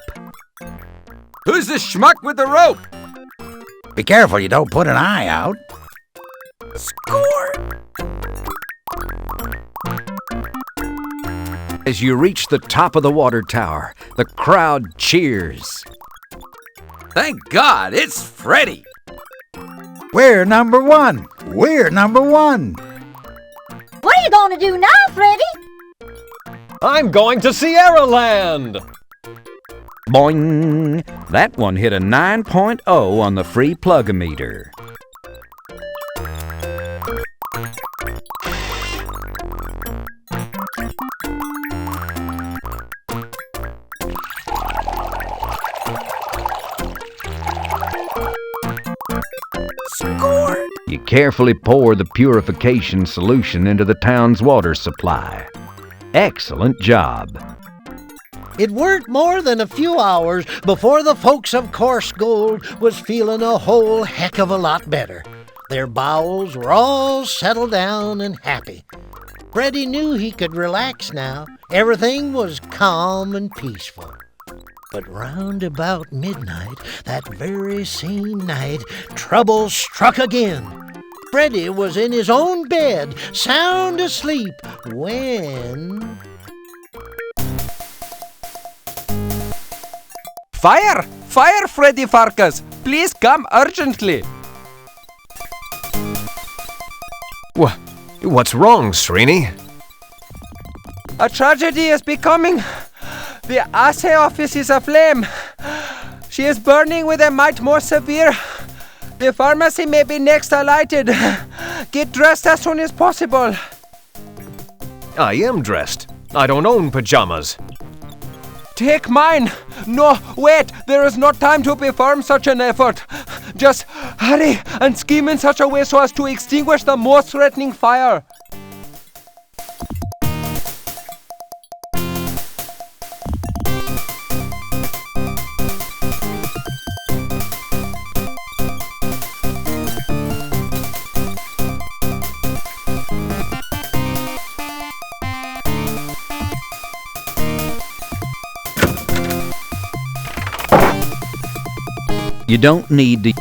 Who's the schmuck with the rope? Be careful you don't put an eye out. Score! As you reach the top of the water tower, the crowd cheers. Thank God, it's Freddy! We're number one! We're number one! What are you gonna do now, Freddy? I'm going to Sierra Land! Boing! That one hit a 9.0 on the free plug-o-meter. Score! You carefully pour the purification solution into the town's water supply. Excellent job. It weren't more than a few hours before the folks of Coarse Gold was feeling a whole heck of a lot better. Their bowels were all settled down and happy. Freddy knew he could relax now. Everything was calm and peaceful. But round about midnight, that very same night, trouble struck again. Freddy was in his own bed, sound asleep, when... Fire! Fire, Freddy Pharkas! Please come urgently! What's wrong, Srini? A tragedy is becoming. The assay office is aflame. She is burning with a might more severe. The pharmacy may be next alighted. Get dressed as soon as possible. I am dressed. I don't own pajamas. Take mine. No, wait. There is not time to perform such an effort. Just hurry and scheme in such a way so as to extinguish the most threatening fire. You don't need to...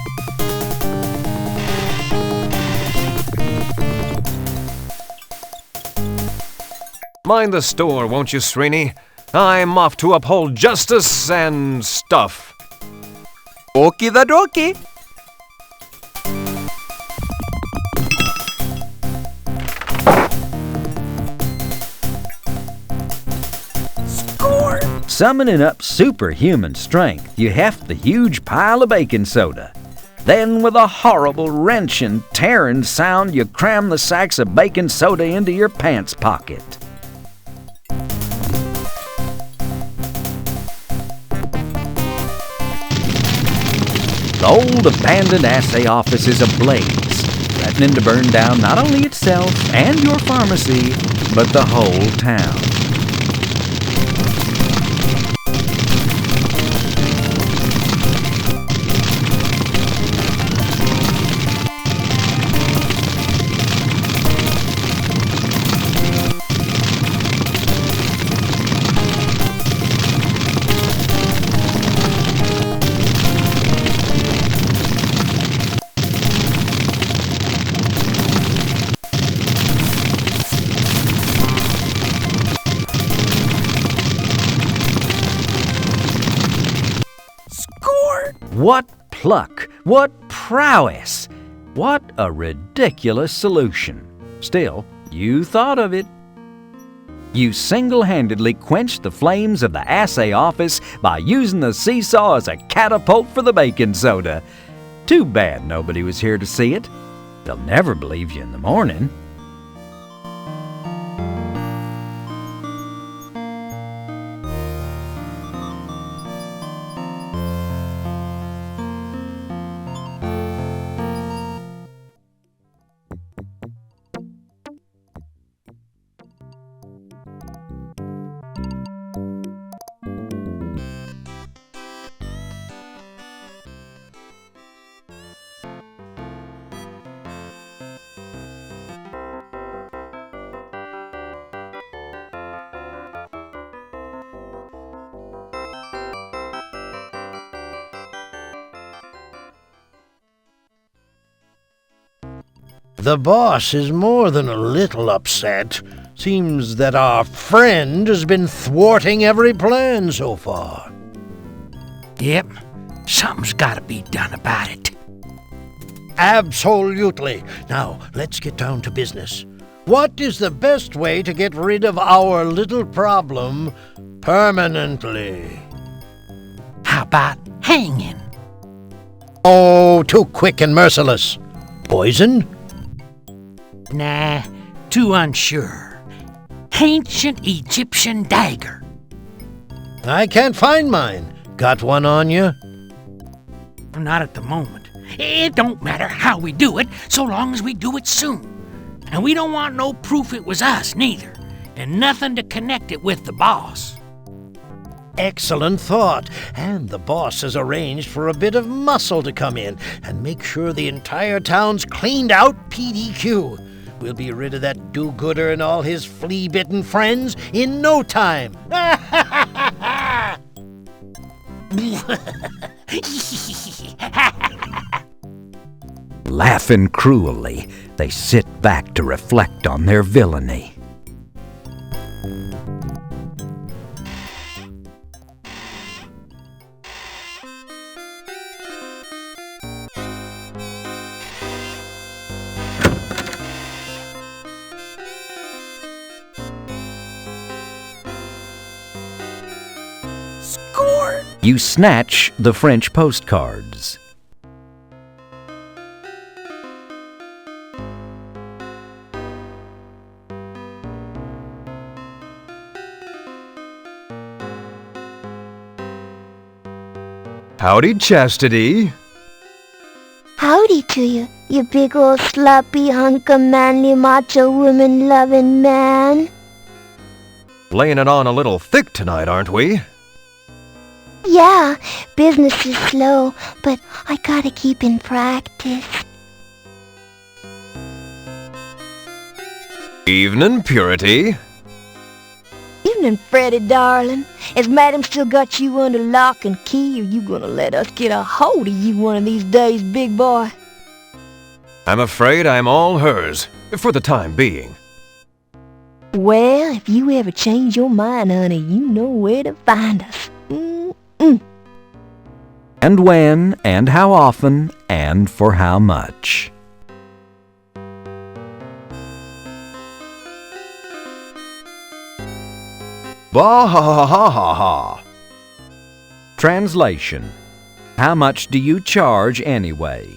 Mind the store, won't you, Srini? I'm off to uphold justice and stuff. Okie the dokie. Summoning up superhuman strength, you heft the huge pile of baking soda. Then, with a horrible wrenching, tearing sound, you cram the sacks of baking soda into your pants pocket. The old abandoned assay office is ablaze, threatening to burn down not only itself and your pharmacy, but the whole town. What pluck! What prowess! What a ridiculous solution. Still, you thought of it. You single-handedly quenched the flames of the assay office by using the seesaw as a catapult for the baking soda. Too bad nobody was here to see it. They'll never believe you in the morning. The boss is more than a little upset. Seems that our friend has been thwarting every plan so far. Yep, something's gotta be done about it. Absolutely. Now, let's get down to business. What is the best way to get rid of our little problem permanently? How about hanging? Oh, too quick and merciless. Poison? Nah, too unsure. Ancient Egyptian dagger. I can't find mine. Got one on you? Not at the moment. It don't matter how we do it, so long as we do it soon. And we don't want no proof it was us, neither. And nothing to connect it with the boss. Excellent thought. And the boss has arranged for a bit of muscle to come in and make sure the entire town's cleaned out PDQ. We'll be rid of that do-gooder and all his flea-bitten friends in no time. Laughing cruelly, they sit back to reflect on their villainy. Score! You snatch the French postcards. Howdy, Chastity. Howdy to you, you big old sloppy hunk of manly macho woman-loving man. Laying it on a little thick tonight, aren't we? Yeah, business is slow, but I gotta keep in practice. Evening, Purity. Evening, Freddy, darling. Has Madam still got you under lock and key, or you gonna let us get a hold of you one of these days, big boy? I'm afraid I'm all hers, for the time being. Well, if you ever change your mind, honey, you know where to find us. And when, and how often, and for how much. Bah ha ha ha ha ha. Translation: how much do you charge anyway?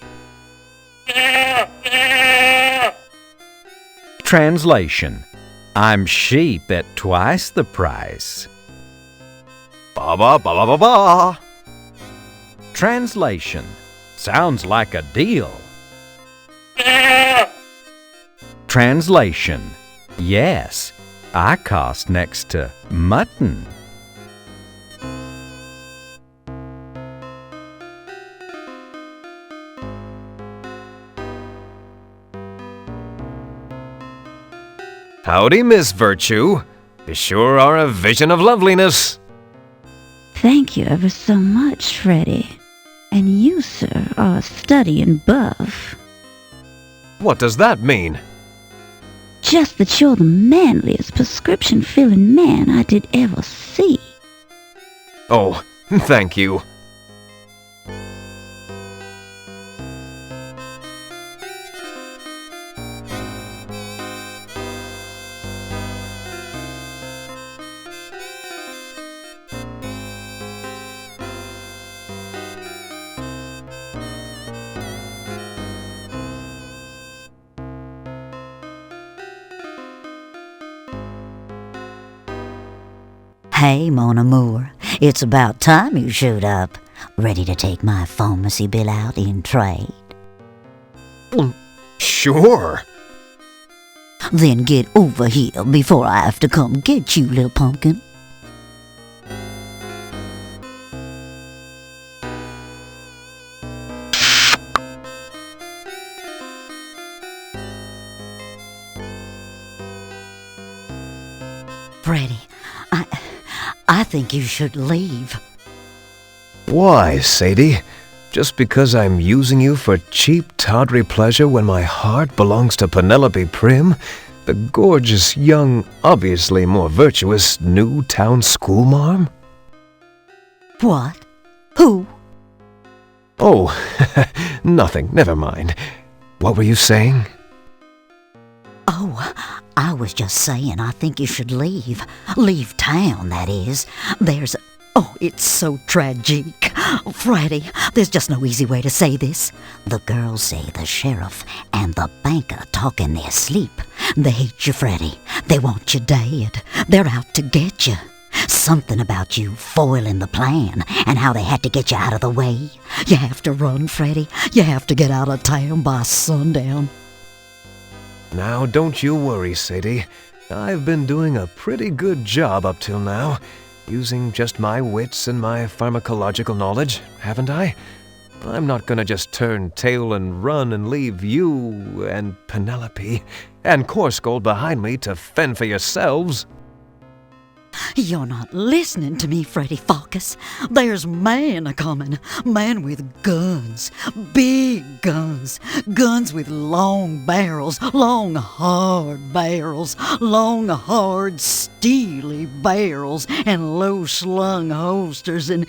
Translation: I'm sheep at twice the price. Ba ba ba ba ba ba. Translation: sounds like a deal. Translation: yes, I cost next to mutton. Howdy, Miss Virtue. You sure are a vision of loveliness. Thank you ever so much, Freddy. And you, sir, are a study in buff. What does that mean? Just that you're the manliest prescription-filling man I did ever see. Oh, thank you. Hey, Mon Amour, it's about time you showed up. Ready to take my pharmacy bill out in trade? Sure. Then get over here before I have to come get you, little pumpkin. Freddy, I think you should leave. Why, Sadie? Just because I'm using you for cheap, tawdry pleasure when my heart belongs to Penelope Prim, the gorgeous, young, obviously more virtuous new town schoolmarm? What? Who? Oh, nothing. Never mind. What were you saying? Oh, I was just saying I think you should leave. Leave town, that is. Oh, it's so tragic. Freddy, there's just no easy way to say this. The girls say the sheriff and the banker talk in their sleep. They hate you, Freddy. They want you dead. They're out to get you. Something about you foiling the plan and how they had to get you out of the way. You have to run, Freddy. You have to get out of town by sundown. Now, don't you worry, Sadie. I've been doing a pretty good job up till now. Using just my wits and my pharmacological knowledge, haven't I? I'm not gonna just turn tail and run and leave you and Penelope and Corsgold behind me to fend for yourselves. You're not listening to me, Freddy Pharkas. There's man a-comin'. Man with guns. Big guns. Guns with long barrels. Long, hard barrels. Long, hard, steely barrels. And low-slung holsters and...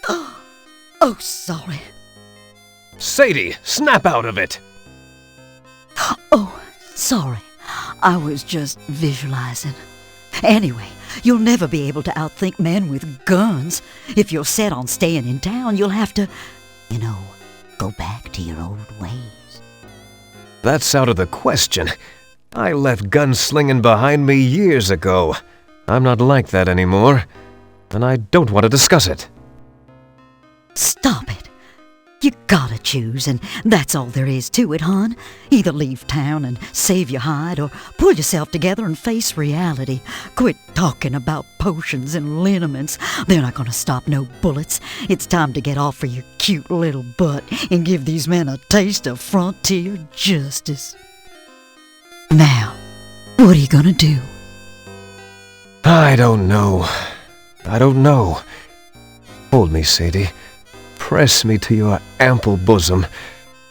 Oh, sorry. Sadie, snap out of it! Oh, sorry. I was just visualizing. Anyway, you'll never be able to outthink men with guns. If you're set on staying in town, you'll have to, go back to your old ways. That's out of the question. I left gunslinging behind me years ago. I'm not like that anymore, and I don't want to discuss it. Stop it. You gotta choose, and that's all there is to it, hon. Either leave town and save your hide, or pull yourself together and face reality. Quit talking about potions and liniments. They're not gonna stop no bullets. It's time to get off for your cute little butt and give these men a taste of frontier justice. Now, what are you gonna do? I don't know. Hold me, Sadie. Press me to your ample bosom,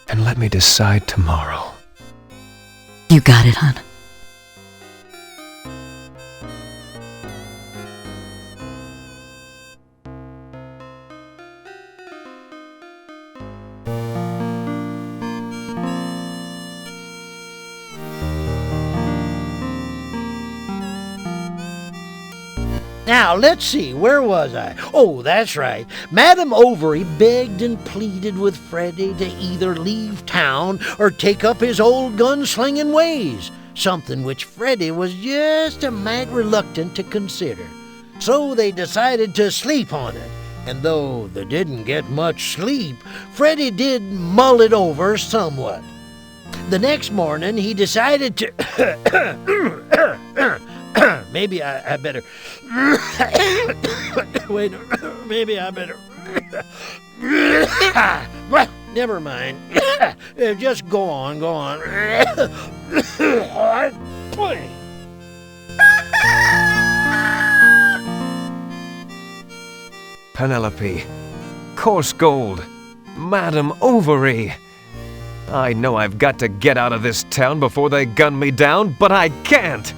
and let me decide tomorrow. You got it, hon. Now, let's see, where was I? Oh, that's right. Madame Overy begged and pleaded with Freddy to either leave town or take up his old gunslinging ways, something which Freddy was just a mite reluctant to consider. So they decided to sleep on it, and though they didn't get much sleep, Freddy did mull it over somewhat. The next morning, he decided to... Maybe I better... Wait, maybe I better... Well, never mind. Just go on. Penelope, Corsgold, Madame Overy. I know I've got to get out of this town before they gun me down, but I can't.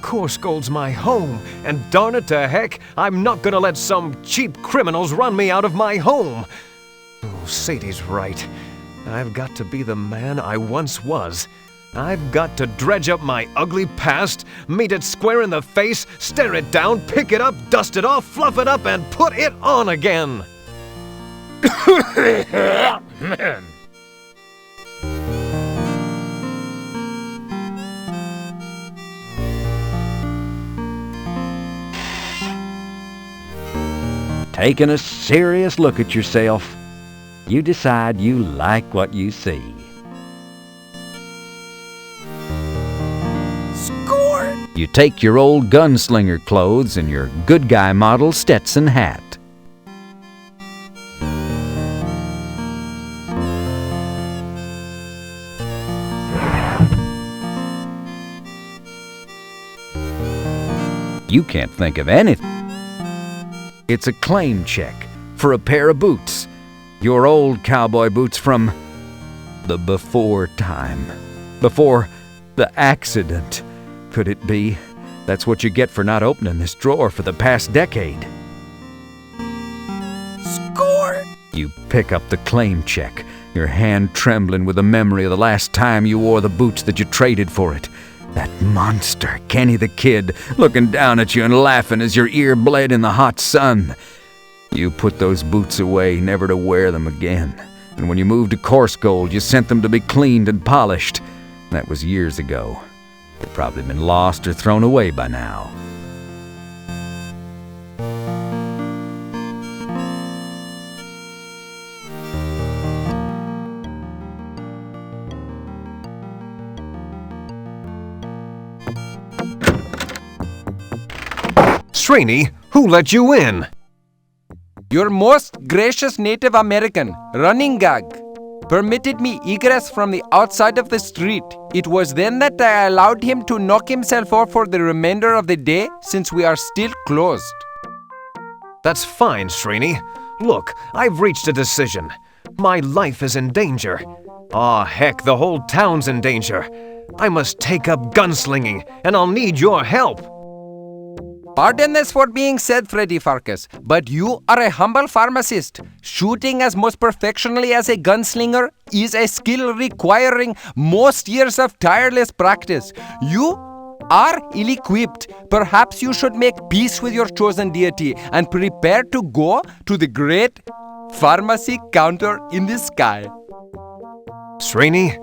Corsgold's my home, and darn it to heck, I'm not gonna let some cheap criminals run me out of my home. Oh, Sadie's right. I've got to be the man I once was. I've got to dredge up my ugly past, meet it square in the face, stare it down, pick it up, dust it off, fluff it up, and put it on again. Man. Taking a serious look at yourself, you decide you like what you see. Score! You take your old gunslinger clothes and your good guy model Stetson hat. You can't think of anything. It's a claim check. for a pair of boots. Your old cowboy boots from the before time. Before the accident. Could it be? That's what you get for not opening this drawer for the past decade. Score! You pick up the claim check, your hand trembling with the memory of the last time you wore the boots that you traded for it. That monster, Kenny the Kid, looking down at you and laughing as your ear bled in the hot sun. You put those boots away, never to wear them again. And when you moved to Coarse Gold, you sent them to be cleaned and polished. That was years ago. They've probably been lost or thrown away by now. Srini, who let you in? Your most gracious Native American, Running Gag, permitted me egress from the outside of the street. It was then that I allowed him to knock himself off for the remainder of the day, since we are still closed. That's fine, Srini. Look, I've reached a decision. My life is in danger. Aw, heck, the whole town's in danger. I must take up gunslinging, and I'll need your help. Pardon us for being said, Freddy Pharkas, but you are a humble pharmacist. Shooting as most perfectionally as a gunslinger is a skill requiring most years of tireless practice. You are ill-equipped. Perhaps you should make peace with your chosen deity and prepare to go to the great pharmacy counter in the sky. Srini,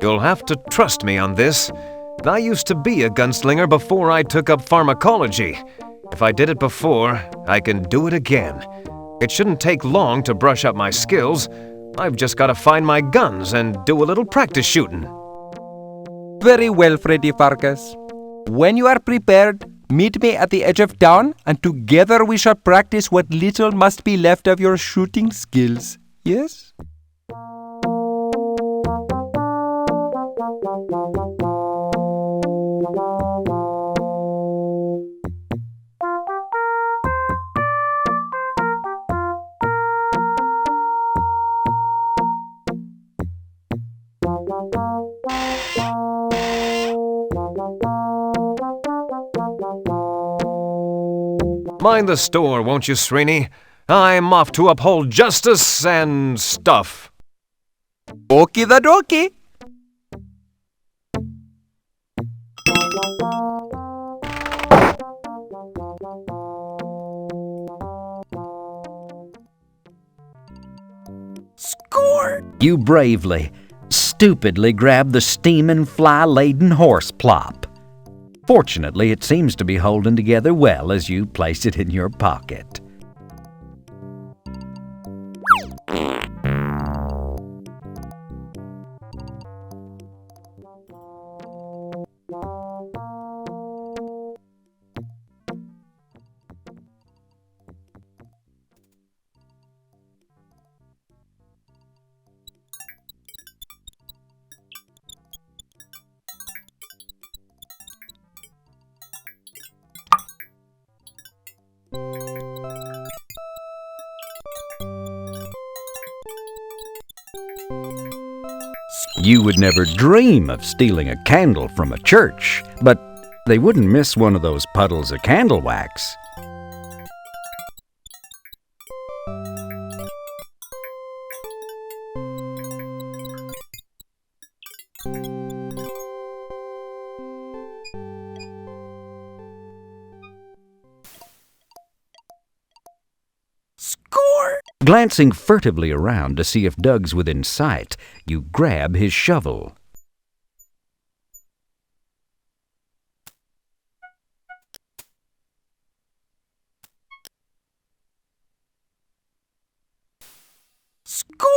you'll have to trust me on this. I used to be a gunslinger before I took up pharmacology. If I did it before, I can do it again. It shouldn't take long to brush up my skills. I've just got to find my guns and do a little practice shooting. Very well, Freddy Pharkas. When you are prepared, meet me at the edge of town, and together we shall practice what little must be left of your shooting skills. Yes? Mind the store, won't you, Srini? I'm off to uphold justice and stuff. Okie the dokie. Score! You bravely, stupidly grab the steaming, fly-laden horse plop. Fortunately, it seems to be holding together well as you place it in your pocket. You would never dream of stealing a candle from a church, but they wouldn't miss one of those puddles of candle wax. Glancing furtively around to see if Doug's within sight, you grab his shovel. Score!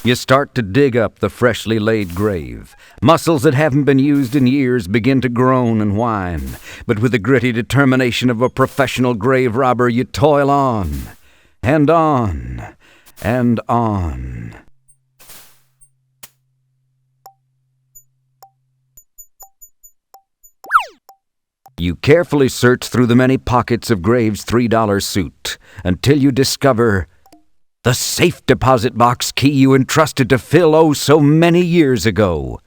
You start to dig up the freshly laid grave. Muscles that haven't been used in years begin to groan and whine, but with the gritty determination of a professional grave robber, you toil on. And on, and on. You carefully search through the many pockets of Graves' $3 suit until you discover The safe deposit box key you entrusted to Phil oh so many years ago.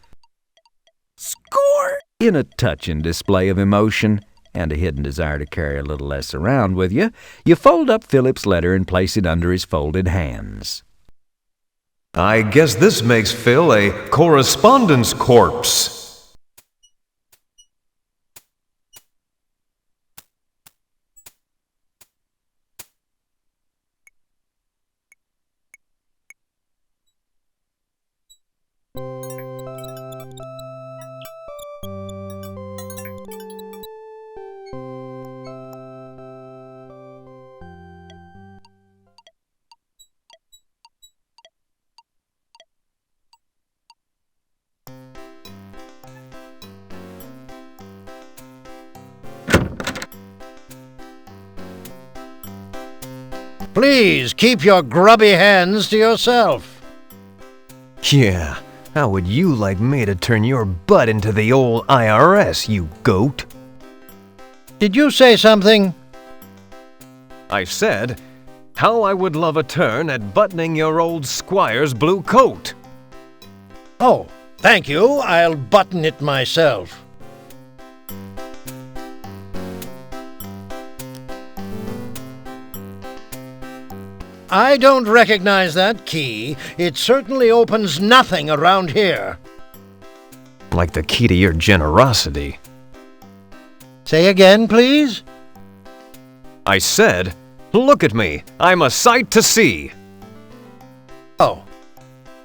Score! In a touching display of emotion and a hidden desire to carry a little less around with you, you fold up Philip's letter and place it under his folded hands. I guess this makes Phil a correspondence corpse. Please keep your grubby hands to yourself. Yeah, how would you like me to turn your butt into the old IRS, you goat? Did you say something? I said, how I would love a turn at buttoning your old squire's blue coat. Oh, thank you. I'll button it myself. I don't recognize that key. It certainly opens nothing around here. Like the key to your generosity. Say again, please? I said, look at me. I'm a sight to see. Oh,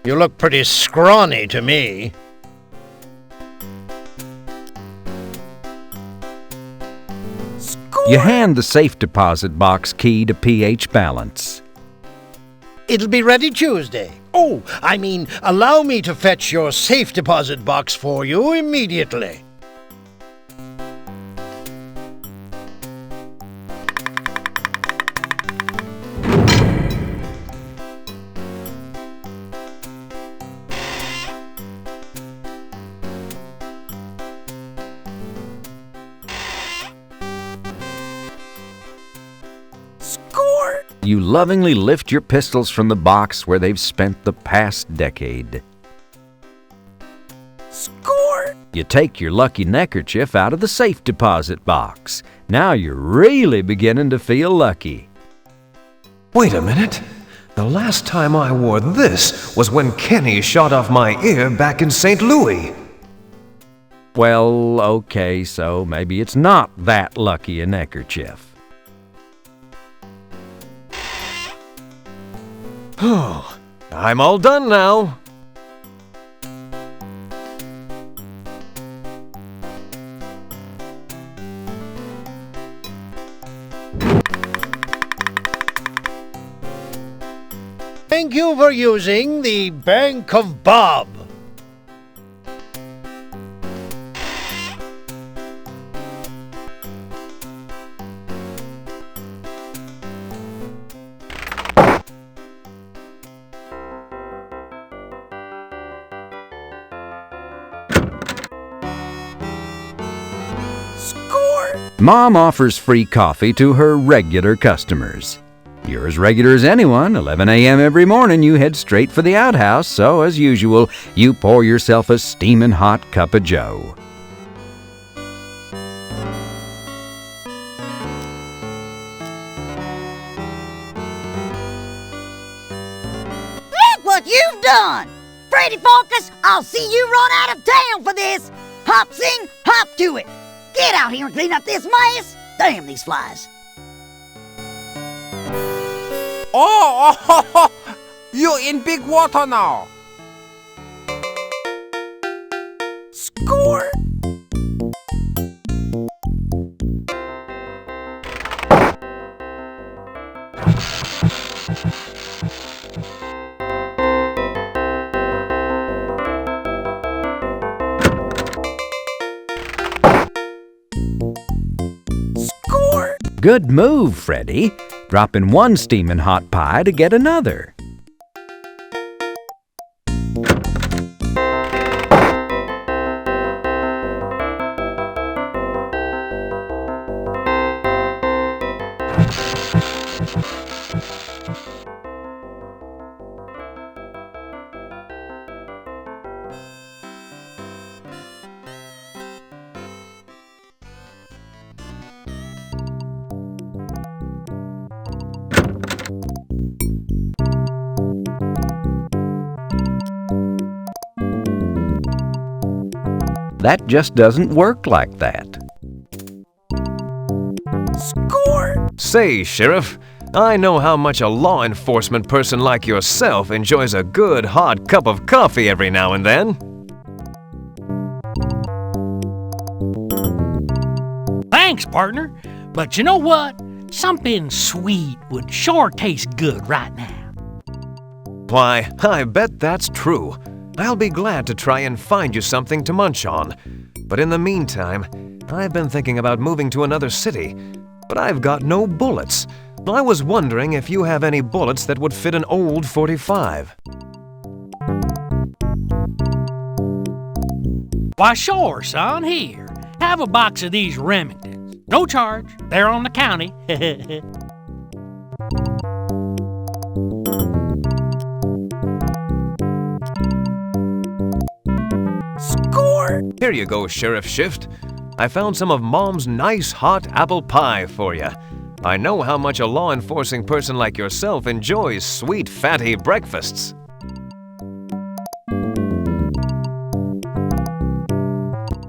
you look pretty scrawny to me. You hand the safe deposit box key to PH Balance. It'll be ready Tuesday. Oh, I mean, allow me to fetch your safe deposit box for you immediately. You lovingly lift your pistols from the box where they've spent the past decade. Score! You take your lucky neckerchief out of the safe deposit box. Now you're really beginning to feel lucky. Wait a minute. The last time I wore this was when Kenny shot off my ear back in St. Louis. Well, okay, so maybe it's not that lucky a neckerchief. Oh, I'm all done now. Thank you for using the Bank of Bob. Mom offers free coffee to her regular customers. You're as regular as anyone. 11 a.m. every morning you head straight for the outhouse, so as usual, you pour yourself a steaming hot cup of joe. Look what you've done! Freddy Pharkas, I'll see you run out of town for this! Hop, sing, hop to it! Get out here and clean up this mess! Damn these flies! Oh, you're in big water now. Score! Good move, Freddy. Dropping one steaming hot pie to get another. That just doesn't work like that. Score! Say, Sheriff, I know how much a law enforcement person like yourself enjoys a good hot cup of coffee every now and then. Thanks, partner. But you know what? Something sweet would sure taste good right now. Why, I bet that's true. I'll be glad to try and find you something to munch on. But in the meantime, I've been thinking about moving to another city, but I've got no bullets. I was wondering if you have any bullets that would fit an old .45. Why, sure, son. Here, have a box of these Remingtons. No charge. They're on the county. Score! Here you go, Sheriff Shift. I found some of Mom's nice hot apple pie for you. I know how much a law-enforcing person like yourself enjoys sweet, fatty breakfasts.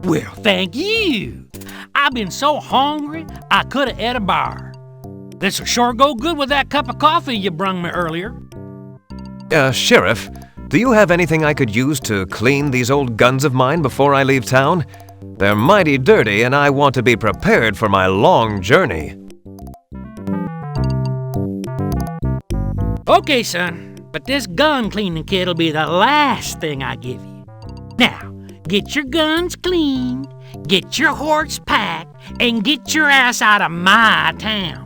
Well, thank you. I've been so hungry, I could have ate a bar. This'll sure go good with that cup of coffee you brung me earlier. Sheriff, do you have anything I could use to clean these old guns of mine before I leave town? They're mighty dirty, and I want to be prepared for my long journey. Okay, son, but this gun cleaning kit'll be the last thing I give you. Now, get your guns cleaned, get your horse packed, and get your ass out of my town.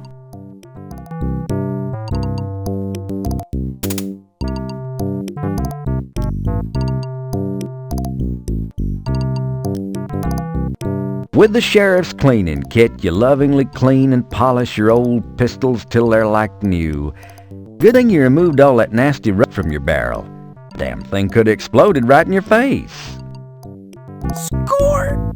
With the sheriff's cleaning kit, you lovingly clean and polish your old pistols till they're like new. Good thing you removed all that nasty rust from your barrel. Damn thing could have exploded right in your face. Score!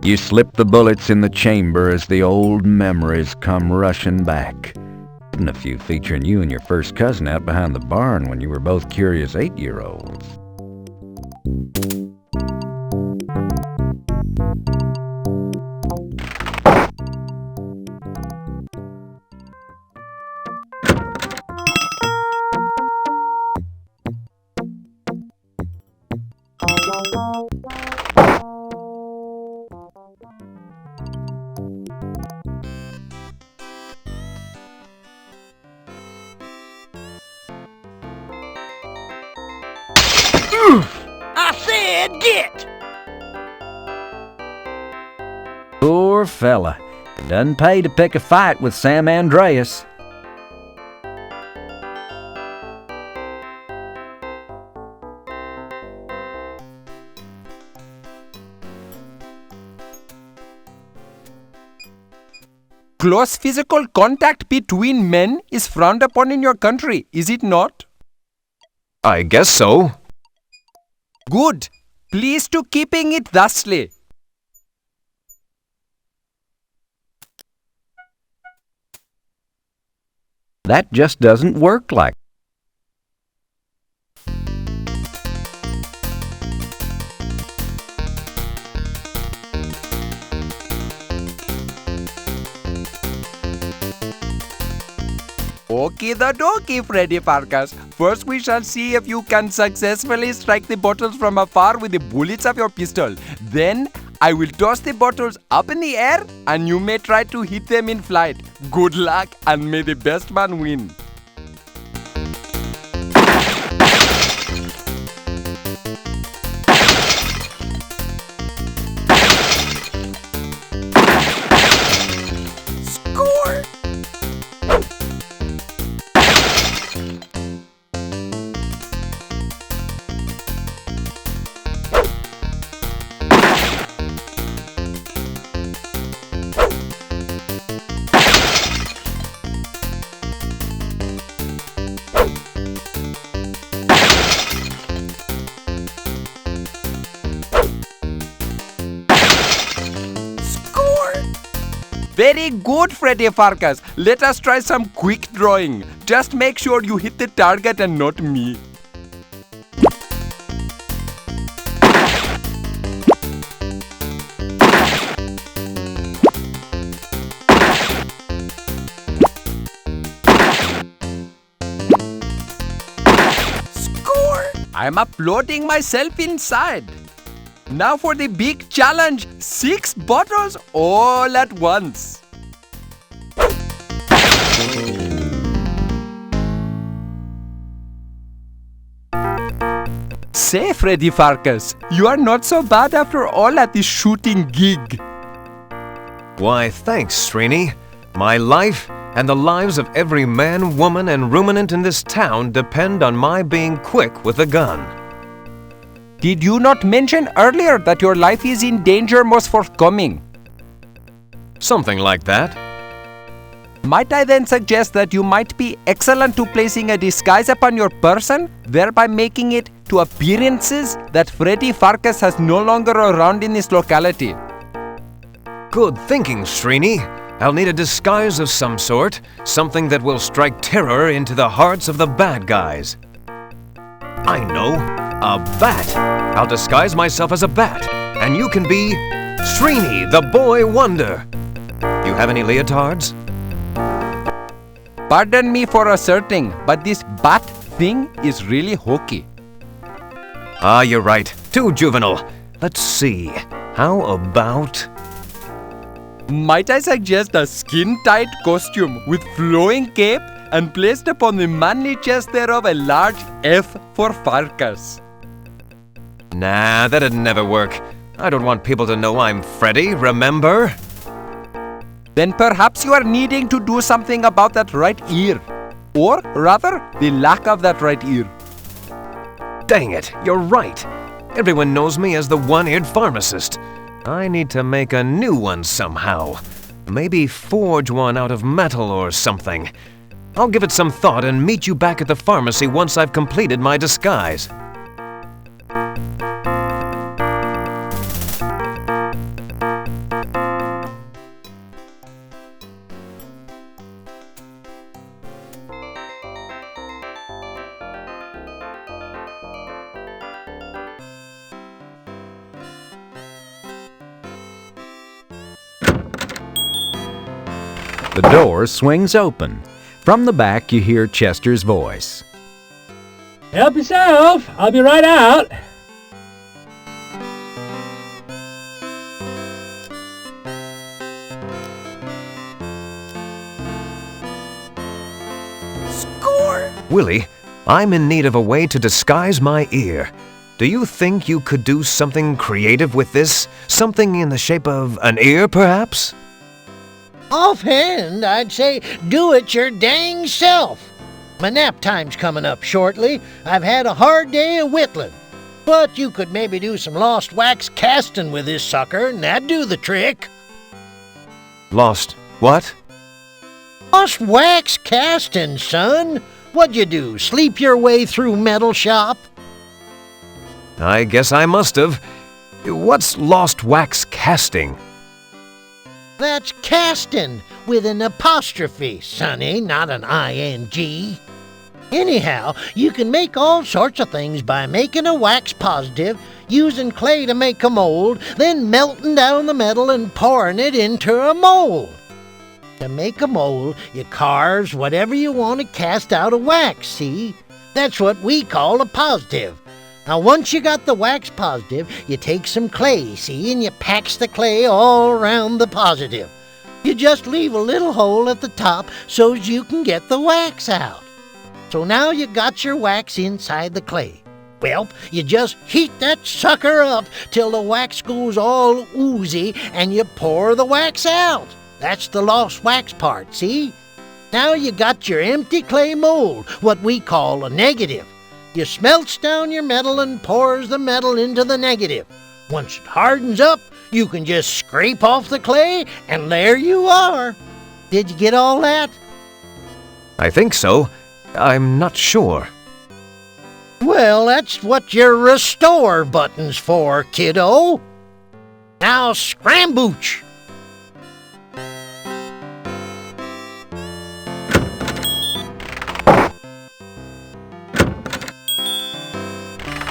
You slip the bullets in the chamber as the old memories come rushing back. And a few featuring you and your first cousin out behind the barn when you were both curious 8-year-olds. I said get! Poor fella. Doesn't pay to pick a fight with Sam Andreas. Close physical contact between men is frowned upon in your country, is it not? I guess so. Good. Please to keeping it thusly. That just doesn't work like. Okie dokie, Freddy Pharkas. First we shall see if you can successfully strike the bottles from afar with the bullets of your pistol. Then I will toss the bottles up in the air and you may try to hit them in flight. Good luck and may the best man win. Score! Very good, Freddy Pharkas. Let us try some quick drawing. Just make sure you hit the target and not me. I'm uploading myself inside. Now for the big challenge, 6 bottles all at once. Say, Freddy Pharkas, you are not so bad after all at this shooting gig. Why, thanks, Srini. My life and the lives of every man, woman, and ruminant in this town depend on my being quick with a gun. Did you not mention earlier that your life is in danger most forthcoming? Something like that. Might I then suggest that you might be excellent to placing a disguise upon your person, thereby making it to appearances that Freddy Pharkas has no longer around in this locality? Good thinking, Srini. I'll need a disguise of some sort, something that will strike terror into the hearts of the bad guys. I know, a bat. I'll disguise myself as a bat, and you can be Srini, the boy wonder. You have any leotards? Pardon me for asserting, but this bat thing is really hokey. Ah, you're right. Too juvenile. Let's see. How about... Might I suggest a skin-tight costume with flowing cape and placed upon the manly chest thereof a large F for Pharkas? Nah, that'd never work. I don't want people to know I'm Freddy, remember? Then perhaps you are needing to do something about that right ear. Or rather, the lack of that right ear. Dang it, you're right. Everyone knows me as the one-eared pharmacist. I need to make a new one somehow. Maybe forge one out of metal or something. I'll give it some thought and meet you back at the pharmacy once I've completed my disguise. The door swings open. From the back, you hear Chester's voice. Help yourself. I'll be right out. Score! Willie, I'm in need of a way to disguise my ear. Do you think you could do something creative with this? Something in the shape of an ear, perhaps? Offhand, I'd say do it your dang self. My nap time's coming up shortly. I've had a hard day of whittling. But you could maybe do some lost wax casting with this sucker, and that'd do the trick. Lost what? Lost wax casting, son. What'd you do, sleep your way through metal shop? I guess I must have. What's lost wax casting? That's casting with an apostrophe, sonny, not an ing. Anyhow, you can make all sorts of things by making a wax positive, using clay to make a mold, then melting down the metal and pouring it into a mold. To make a mold, you carve whatever you want to cast out of wax, see? That's what we call a positive. Now, once you got the wax positive, you take some clay, see, and you patch the clay all around the positive. You just leave a little hole at the top so you can get the wax out. So now you got your wax inside the clay. Well, you just heat that sucker up till the wax goes all oozy and you pour the wax out. That's the lost wax part, see? Now you got your empty clay mold, what we call a negative. You smelts down your metal and pours the metal into the negative. Once it hardens up, you can just scrape off the clay, and there you are. Did you get all that? I think so. I'm not sure. Well, that's what your restore button's for, kiddo. Now scrambooch.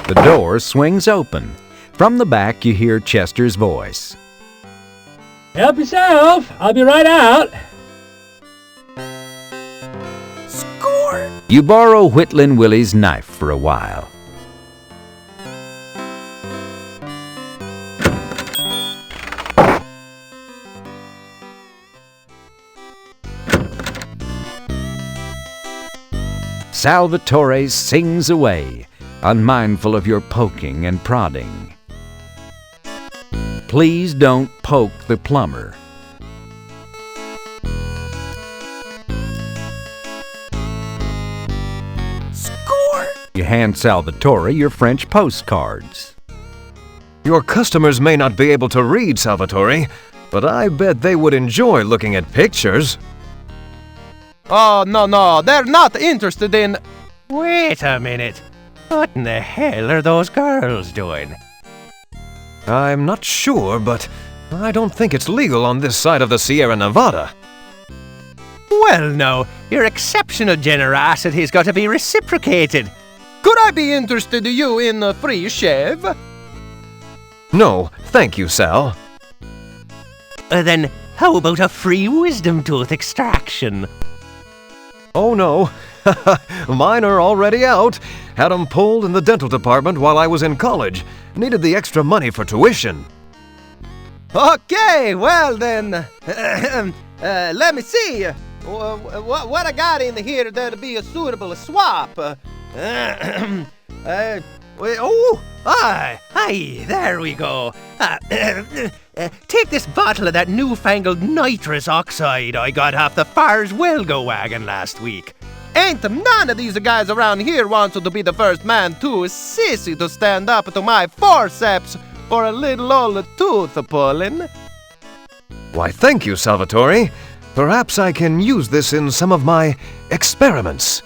The door swings open. From the back, you hear Chester's voice. Help yourself. I'll be right out. Score! You borrow Whitlin Willie's knife for a while. Salvatore sings away, unmindful of your poking and prodding. Please don't poke the plumber. Score! You hand Salvatore your French postcards. Your customers may not be able to read, Salvatore, but I bet they would enjoy looking at pictures. Oh, no, they're not interested in... Wait a minute. What in the hell are those girls doing? I'm not sure, but I don't think it's legal on this side of the Sierra Nevada. Well, no, your exceptional generosity's got to be reciprocated. Could I be interested in you in a free shave? No, thank you, Sal. Then how about a free wisdom tooth extraction? Oh no, mine are already out. Had 'em pulled in the dental department while I was in college. Needed the extra money for tuition. Okay, well then, let me see. What I got in here that'd be a suitable swap? Aye, there we go. Take this bottle of that newfangled nitrous oxide I got off the Fars Welgo wagon last week. Ain't none of these guys around here wants to be the first man too sissy to stand up to my forceps for a little old tooth pulling. Why, thank you, Salvatore. Perhaps I can use this in some of my experiments.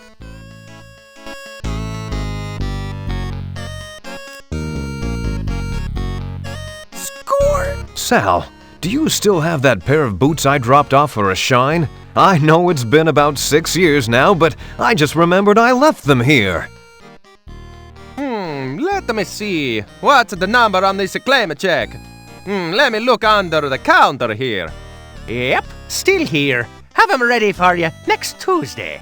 Sal, do you still have that pair of boots I dropped off for a shine? I know it's been about 6 years now, but I just remembered I left them here. Let me see. What's the number on this claim check? Let me look under the counter here. Yep, still here. Have 'em ready for you next Tuesday.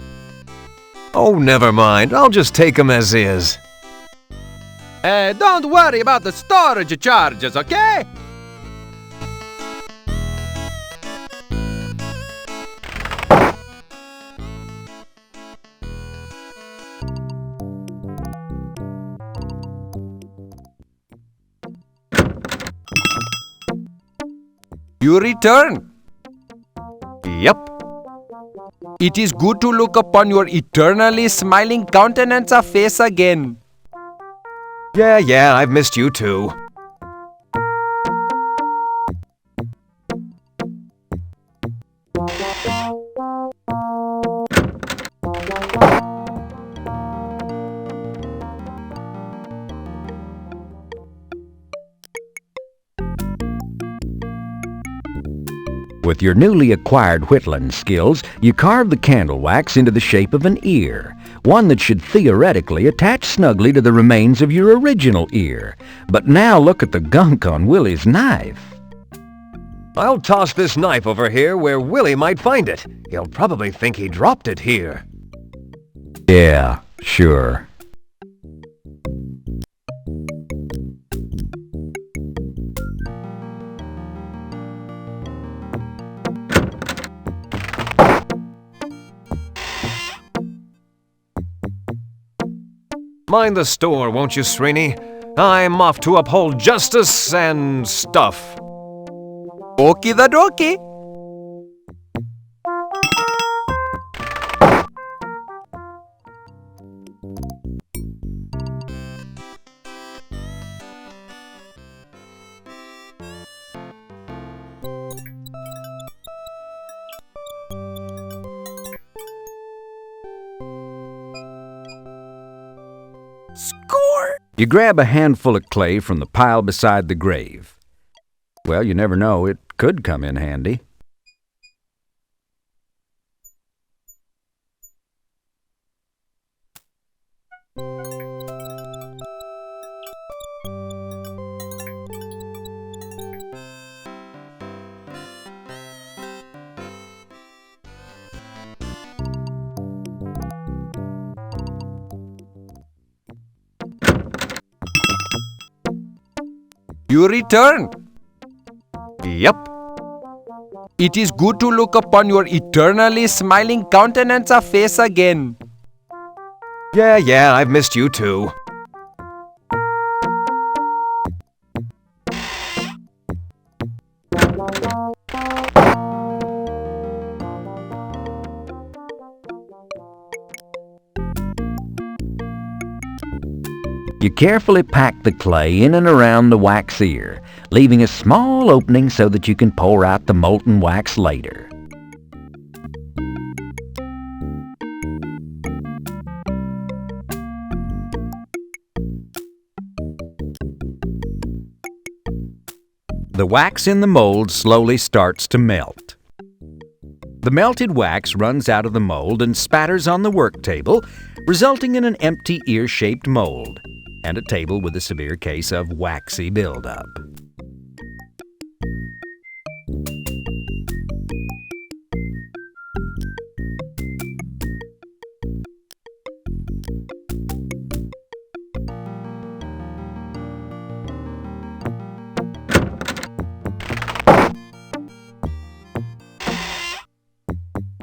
Oh, never mind. I'll just take them as is. Don't worry about the storage charges, okay? You return? Yep. It is good to look upon your eternally smiling countenance of face again. Yeah, I've missed you too. With your newly acquired whittling skills, you carve the candle wax into the shape of an ear, one that should theoretically attach snugly to the remains of your original ear. But now look at the gunk on Willie's knife. I'll toss this knife over here where Willie might find it. He'll probably think he dropped it here. Yeah, sure. Mind the store, won't you, Srini? I'm off to uphold justice and stuff. Okie the dokie. Score! You grab a handful of clay from the pile beside the grave. Well, you never know, it could come in handy. You return? Yep. It is good to look upon your eternally smiling countenance of face again. Yeah, I've missed you too. You carefully pack the clay in and around the wax ear, leaving a small opening so that you can pour out the molten wax later. The wax in the mold slowly starts to melt. The melted wax runs out of the mold and spatters on the work table, resulting in an empty ear-shaped mold and a table with a severe case of waxy buildup.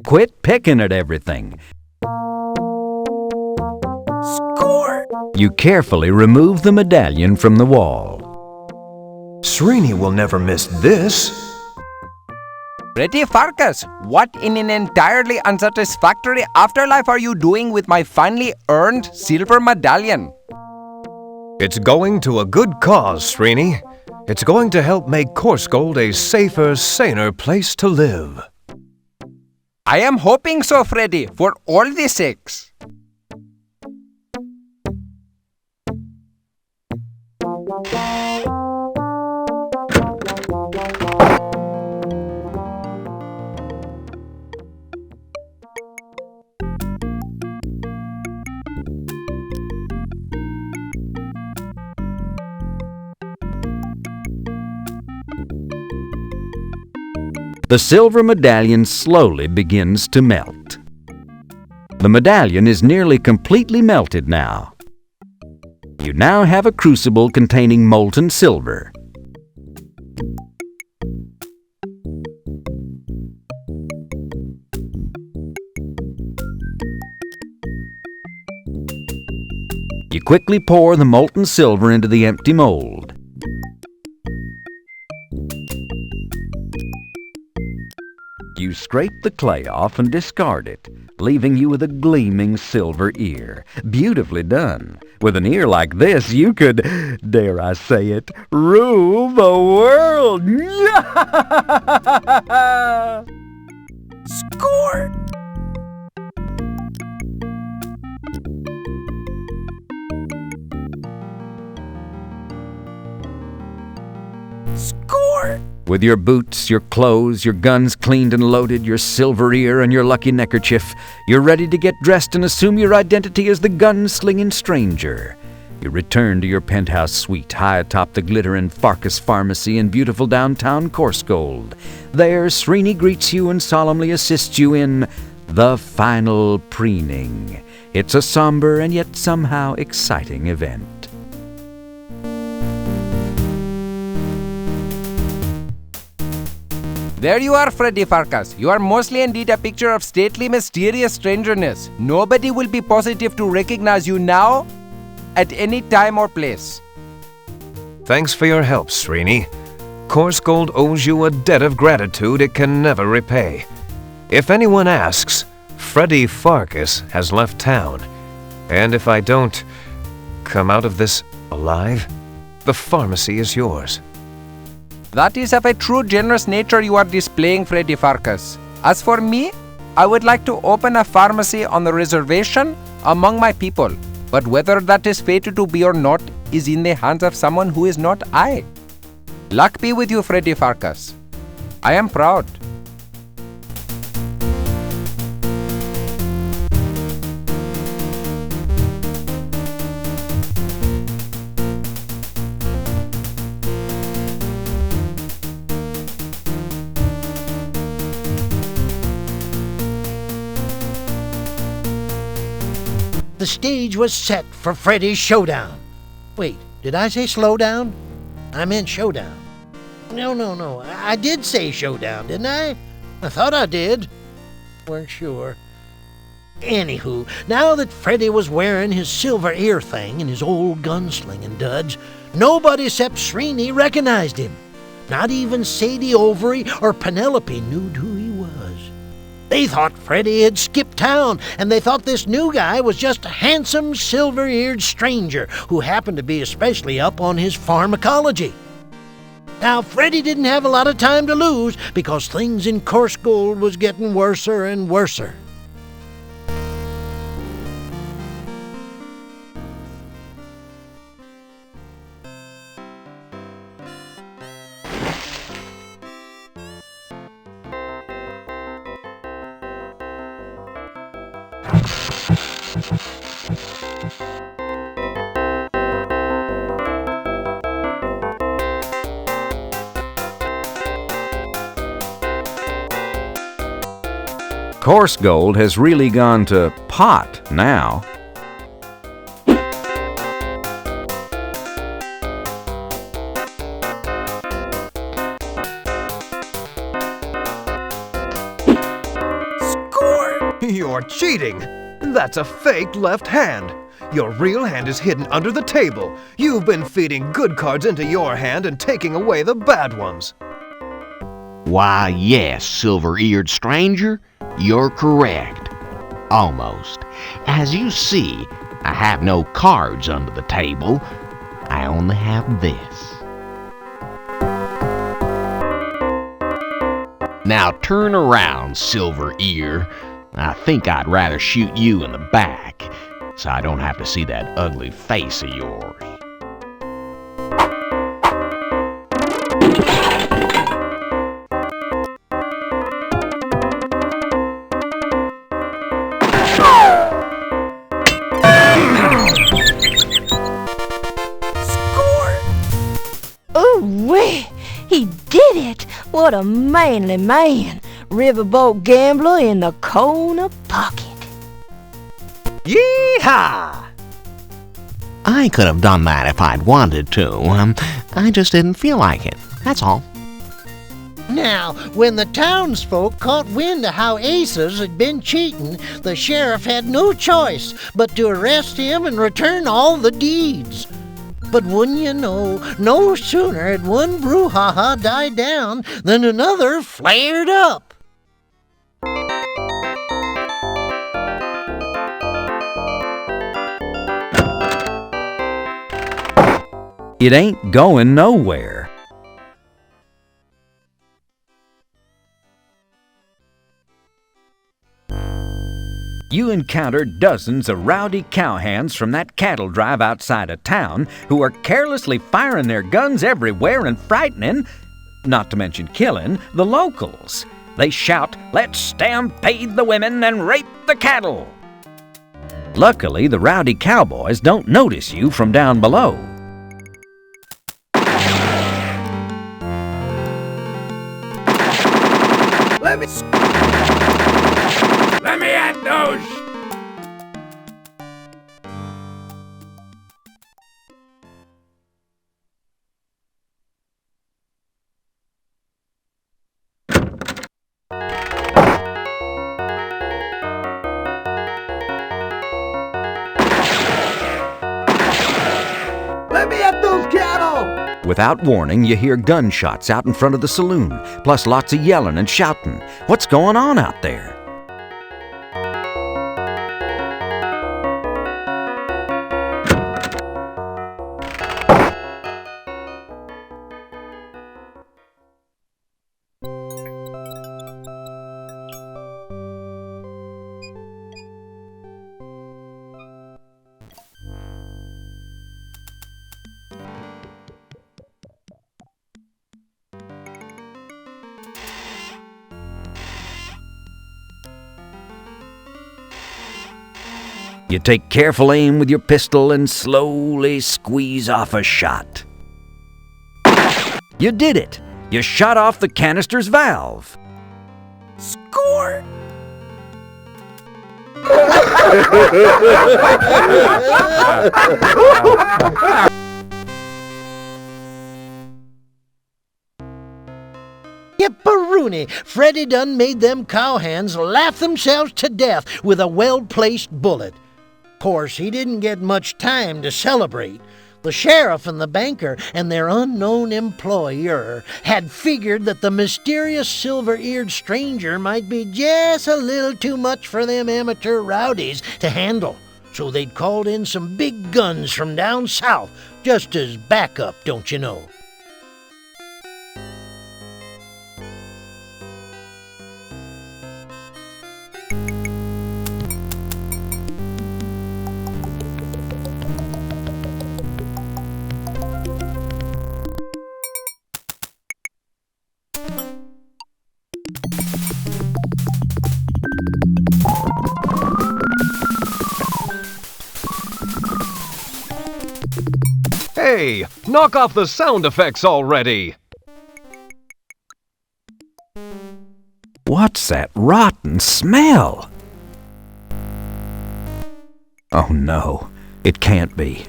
Quit picking at everything. Score! You carefully remove the medallion from the wall. Srini will never miss this. Freddy Pharkas, what in an entirely unsatisfactory afterlife are you doing with my finely earned silver medallion? It's going to a good cause, Srini. It's going to help make Korsgold a safer, saner place to live. I am hoping so, Freddy, for all the sakes. The silver medallion slowly begins to melt. The medallion is nearly completely melted now. You now have a crucible containing molten silver. You quickly pour the molten silver into the empty mold. You scrape the clay off and discard it, leaving you with a gleaming silver ear. Beautifully done. With an ear like this, you could, dare I say it, rule the world! Score! Score! With your boots, your clothes, your guns cleaned and loaded, your silver ear, and your lucky neckerchief, you're ready to get dressed and assume your identity as the gun-slinging stranger. You return to your penthouse suite high atop the glittering Pharkas pharmacy in beautiful downtown Korsgold. There, Srini greets you and solemnly assists you in the final preening. It's a somber and yet somehow exciting event. There you are, Freddy Pharkas. You are mostly indeed a picture of stately, mysterious strangeness. Nobody will be positive to recognize you now, at any time or place. Thanks for your help, Srini. Korsgold owes you a debt of gratitude it can never repay. If anyone asks, Freddy Pharkas has left town. And if I don't come out of this alive, the pharmacy is yours. That is of a true generous nature you are displaying, Freddy Pharkas. As for me, I would like to open a pharmacy on the reservation among my people. But whether that is fated to be or not is in the hands of someone who is not I. Luck be with you, Freddy Pharkas. I am proud. The stage was set for Freddy's showdown. Wait, did I say slow down? I meant showdown. No. I did say showdown, didn't I? I thought I did. Weren't sure. Anywho, now that Freddy was wearing his silver ear thing and his old gunslinging duds, nobody except Srini recognized him. Not even Sadie Overy or Penelope knew who he was. They thought Freddy had skipped town, and they thought this new guy was just a handsome, silver-eared stranger who happened to be especially up on his pharmacology. Now, Freddy didn't have a lot of time to lose because things in Coarse Gold was getting worser and worser. Coarse Gold has really gone to pot now. Score! You're cheating! That's a fake left hand. Your real hand is hidden under the table. You've been feeding good cards into your hand and taking away the bad ones. Why, yes, silver-eared stranger, you're correct. Almost. As you see, I have no cards under the table. I only have this. Now turn around, Silver Ear. I think I'd rather shoot you in the back, so I don't have to see that ugly face of yours. Ooh-wee! He did it! What a manly man! Riverboat gambler in the corner pocket. Yee-haw! I could have done that if I'd wanted to. I just didn't feel like it. That's all. Now, when the townsfolk caught wind of how Aces had been cheating, the sheriff had no choice but to arrest him and return all the deeds. But wouldn't you know, no sooner had one brouhaha died down than another flared up. It ain't going nowhere. You encounter dozens of rowdy cowhands from that cattle drive outside of town who are carelessly firing their guns everywhere and frightening, not to mention killing, the locals. They shout, "Let's stampede the women and rape the cattle!" Luckily, the rowdy cowboys don't notice you from down below. Let me at those! Let me at those cattle! Without warning, you hear gunshots out in front of the saloon, plus lots of yelling and shouting. What's going on out there? You take careful aim with your pistol and slowly squeeze off a shot. You did it! You shot off the canister's valve. Score! Yipperoo! loony, Freddy done made them cowhands laugh themselves to death with a well-placed bullet. Course, he didn't get much time to celebrate. The sheriff and the banker and their unknown employer had figured that the mysterious silver-eared stranger might be just a little too much for them amateur rowdies to handle. So they'd called in some big guns from down south, just as backup, don't you know. Hey, knock off the sound effects already! What's that rotten smell? Oh no, it can't be.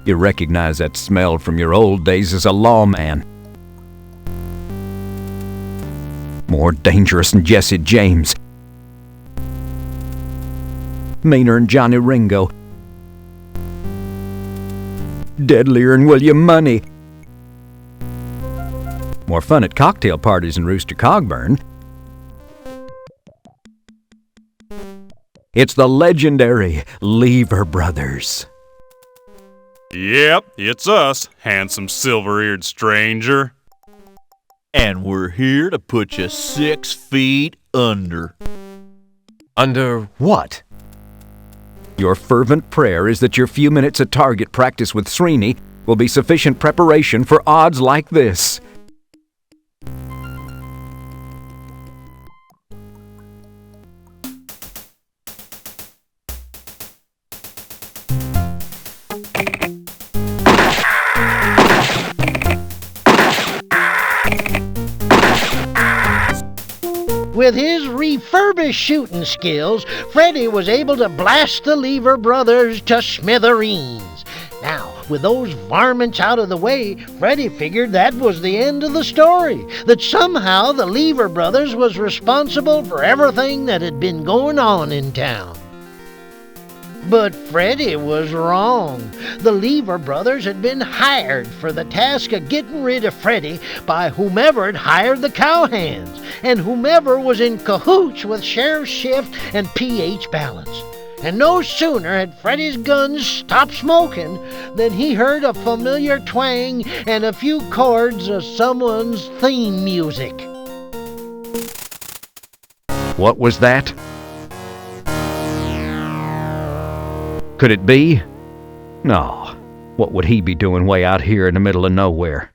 You recognize that smell from your old days as a lawman. More dangerous than Jesse James. Meaner than Johnny Ringo. Deadlier than William Money. More fun at cocktail parties than Rooster Cogburn. It's the legendary Lever Brothers. Yep, it's us, handsome silver-eared stranger. And we're here to put you 6 feet under. Under what? Your fervent prayer is that your few minutes of target practice with Srini will be sufficient preparation for odds like this. With his refurbished shooting skills, Freddy was able to blast the Lever Brothers to smithereens. Now, with those varmints out of the way, Freddy figured that was the end of the story, that somehow the Lever Brothers was responsible for everything that had been going on in town. But Freddy was wrong. The Lever Brothers had been hired for the task of getting rid of Freddy by whomever had hired the cowhands, and whomever was in cahoots with Sheriff Shift and P.H. Balance. And no sooner had Freddy's guns stopped smoking than he heard a familiar twang and a few chords of someone's theme music. What was that? Could it be? No. What would he be doing way out here in the middle of nowhere?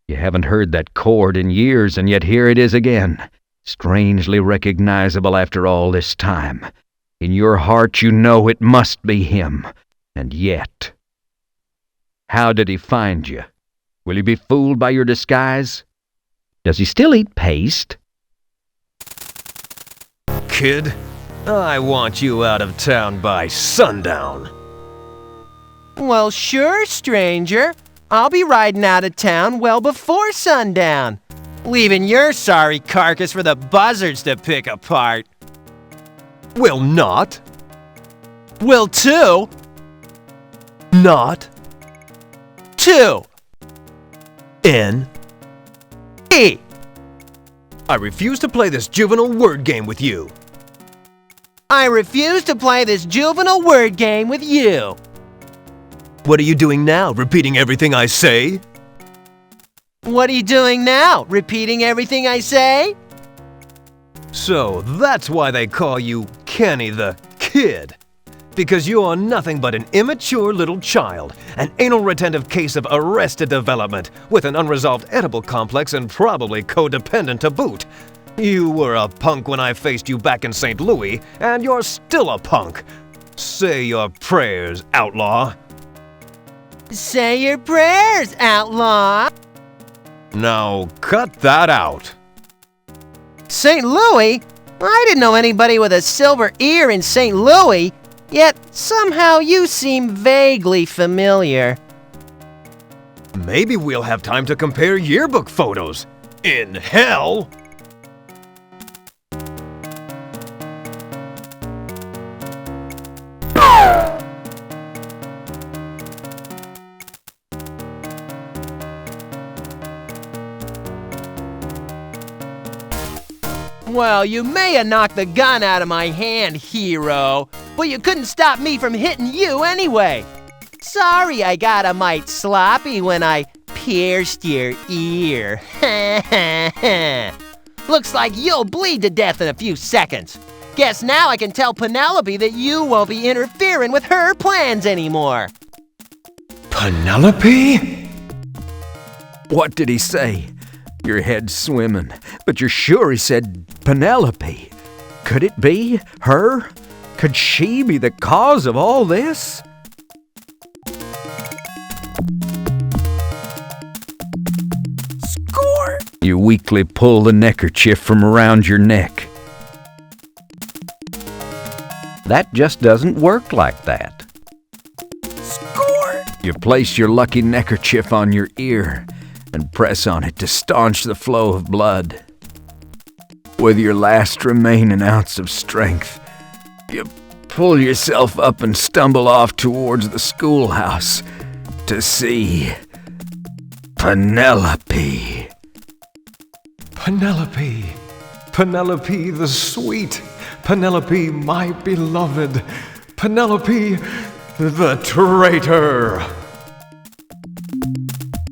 You haven't heard that chord in years, and yet here it is again. Strangely recognizable after all this time. In your heart you know it must be him. And yet... How did he find you? Will he be fooled by your disguise? Does he still eat paste? Kid, I want you out of town by sundown. Well, sure, stranger. I'll be riding out of town well before sundown, leaving your sorry carcass for the buzzards to pick apart. Will not. Will too. Not. Two. N. E. I refuse to play this juvenile word game with you. I refuse to play this juvenile word game with you. What are you doing now, repeating everything I say? What are you doing now, repeating everything I say? So that's why they call you Kenny the Kid. Because you are nothing but an immature little child, an anal retentive case of arrested development, with an unresolved edible complex and probably codependent to boot. You were a punk when I faced you back in St. Louis, and you're still a punk. Say your prayers, outlaw. Say your prayers, outlaw. Now cut that out. St. Louis? I didn't know anybody with a silver ear in St. Louis, yet somehow you seem vaguely familiar. Maybe we'll have time to compare yearbook photos. In hell! Well, you may have knocked the gun out of my hand, hero, but you couldn't stop me from hitting you anyway. Sorry I got a mite sloppy when I pierced your ear. Looks like you'll bleed to death in a few seconds. Guess now I can tell Penelope that you won't be interfering with her plans anymore. Penelope? What did he say? Your head's swimming, but you're sure he said Penelope. Could it be her? Could she be the cause of all this? Score! You weakly pull the neckerchief from around your neck. That just doesn't work like that. Score! You place your lucky neckerchief on your ear and press on it to staunch the flow of blood. With your last remaining ounce of strength, you pull yourself up and stumble off towards the schoolhouse to see Penelope. Penelope. Penelope the sweet. Penelope my beloved. Penelope the traitor.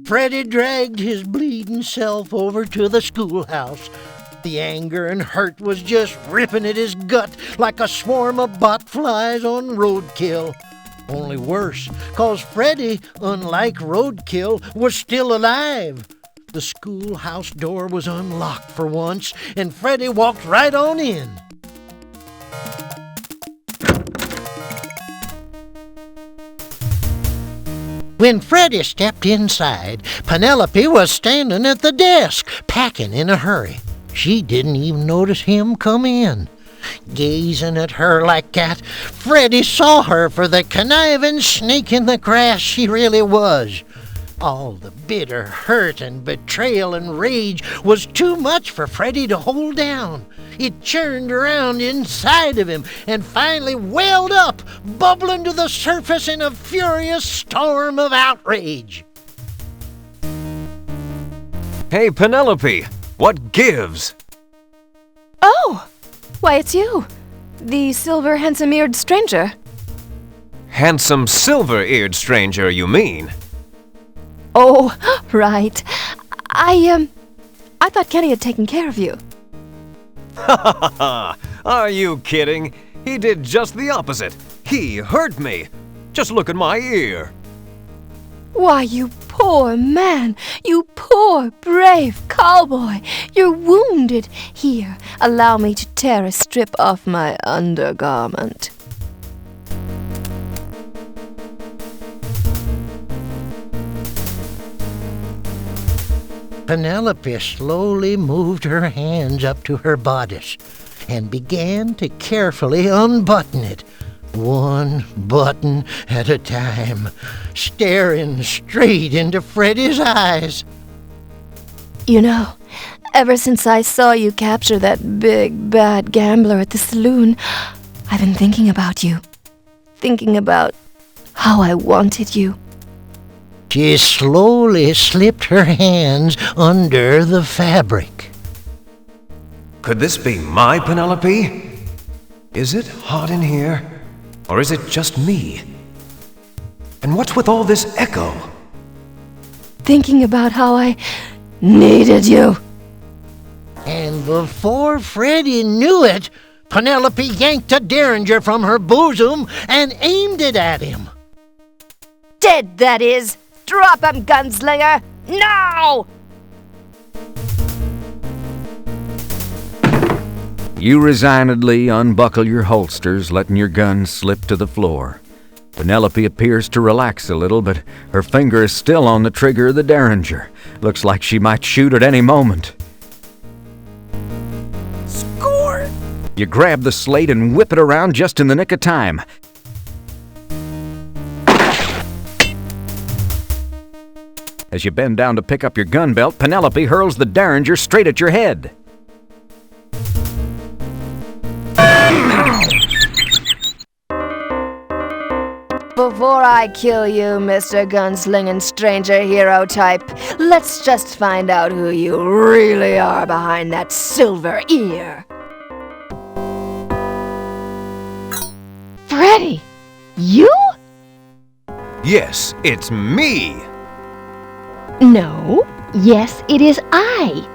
Freddy dragged his bleeding self over to the schoolhouse. The anger and hurt was just ripping at his gut like a swarm of botflies on roadkill. Only worse, 'cause Freddy, unlike roadkill, was still alive. The schoolhouse door was unlocked for once, and Freddy walked right on in. When Freddy stepped inside, Penelope was standing at the desk, packing in a hurry. She didn't even notice him come in. Gazing at her like that, Freddy saw her for the conniving snake in the grass she really was. All the bitter hurt and betrayal and rage was too much for Freddy to hold down. It churned around inside of him and finally welled up, bubbling to the surface in a furious storm of outrage. Hey, Penelope, what gives? Oh, why, it's you. The silver handsome-eared stranger. Handsome silver-eared stranger, you mean? Oh, right. I thought Kenny had taken care of you. Ha ha ha! Are you kidding? He did just the opposite. He hurt me. Just look at my ear. Why, you poor man. You poor, brave cowboy. You're wounded. Here, allow me to tear a strip off my undergarment. Penelope slowly moved her hands up to her bodice and began to carefully unbutton it, one button at a time, staring straight into Freddy's eyes. You know, ever since I saw you capture that big, bad gambler at the saloon, I've been thinking about you. Thinking about how I wanted you. She slowly slipped her hands under the fabric. Could this be my Penelope? Is it hot in here? Or is it just me? And what's with all this echo? Thinking about how I needed you. And before Freddy knew it, Penelope yanked a derringer from her bosom and aimed it at him. Dead, that is. Drop him, gunslinger! Now! You resignedly unbuckle your holsters, letting your gun slip to the floor. Penelope appears to relax a little, but her finger is still on the trigger of the derringer. Looks like she might shoot at any moment. Score! You grab the slate and whip it around just in the nick of time. As you bend down to pick up your gun belt, Penelope hurls the derringer straight at your head. Before I kill you, Mr. Gunslinging Stranger Hero type, let's just find out who you really are behind that silver ear. Freddy! You? Yes, it's me! No. Yes, it is I.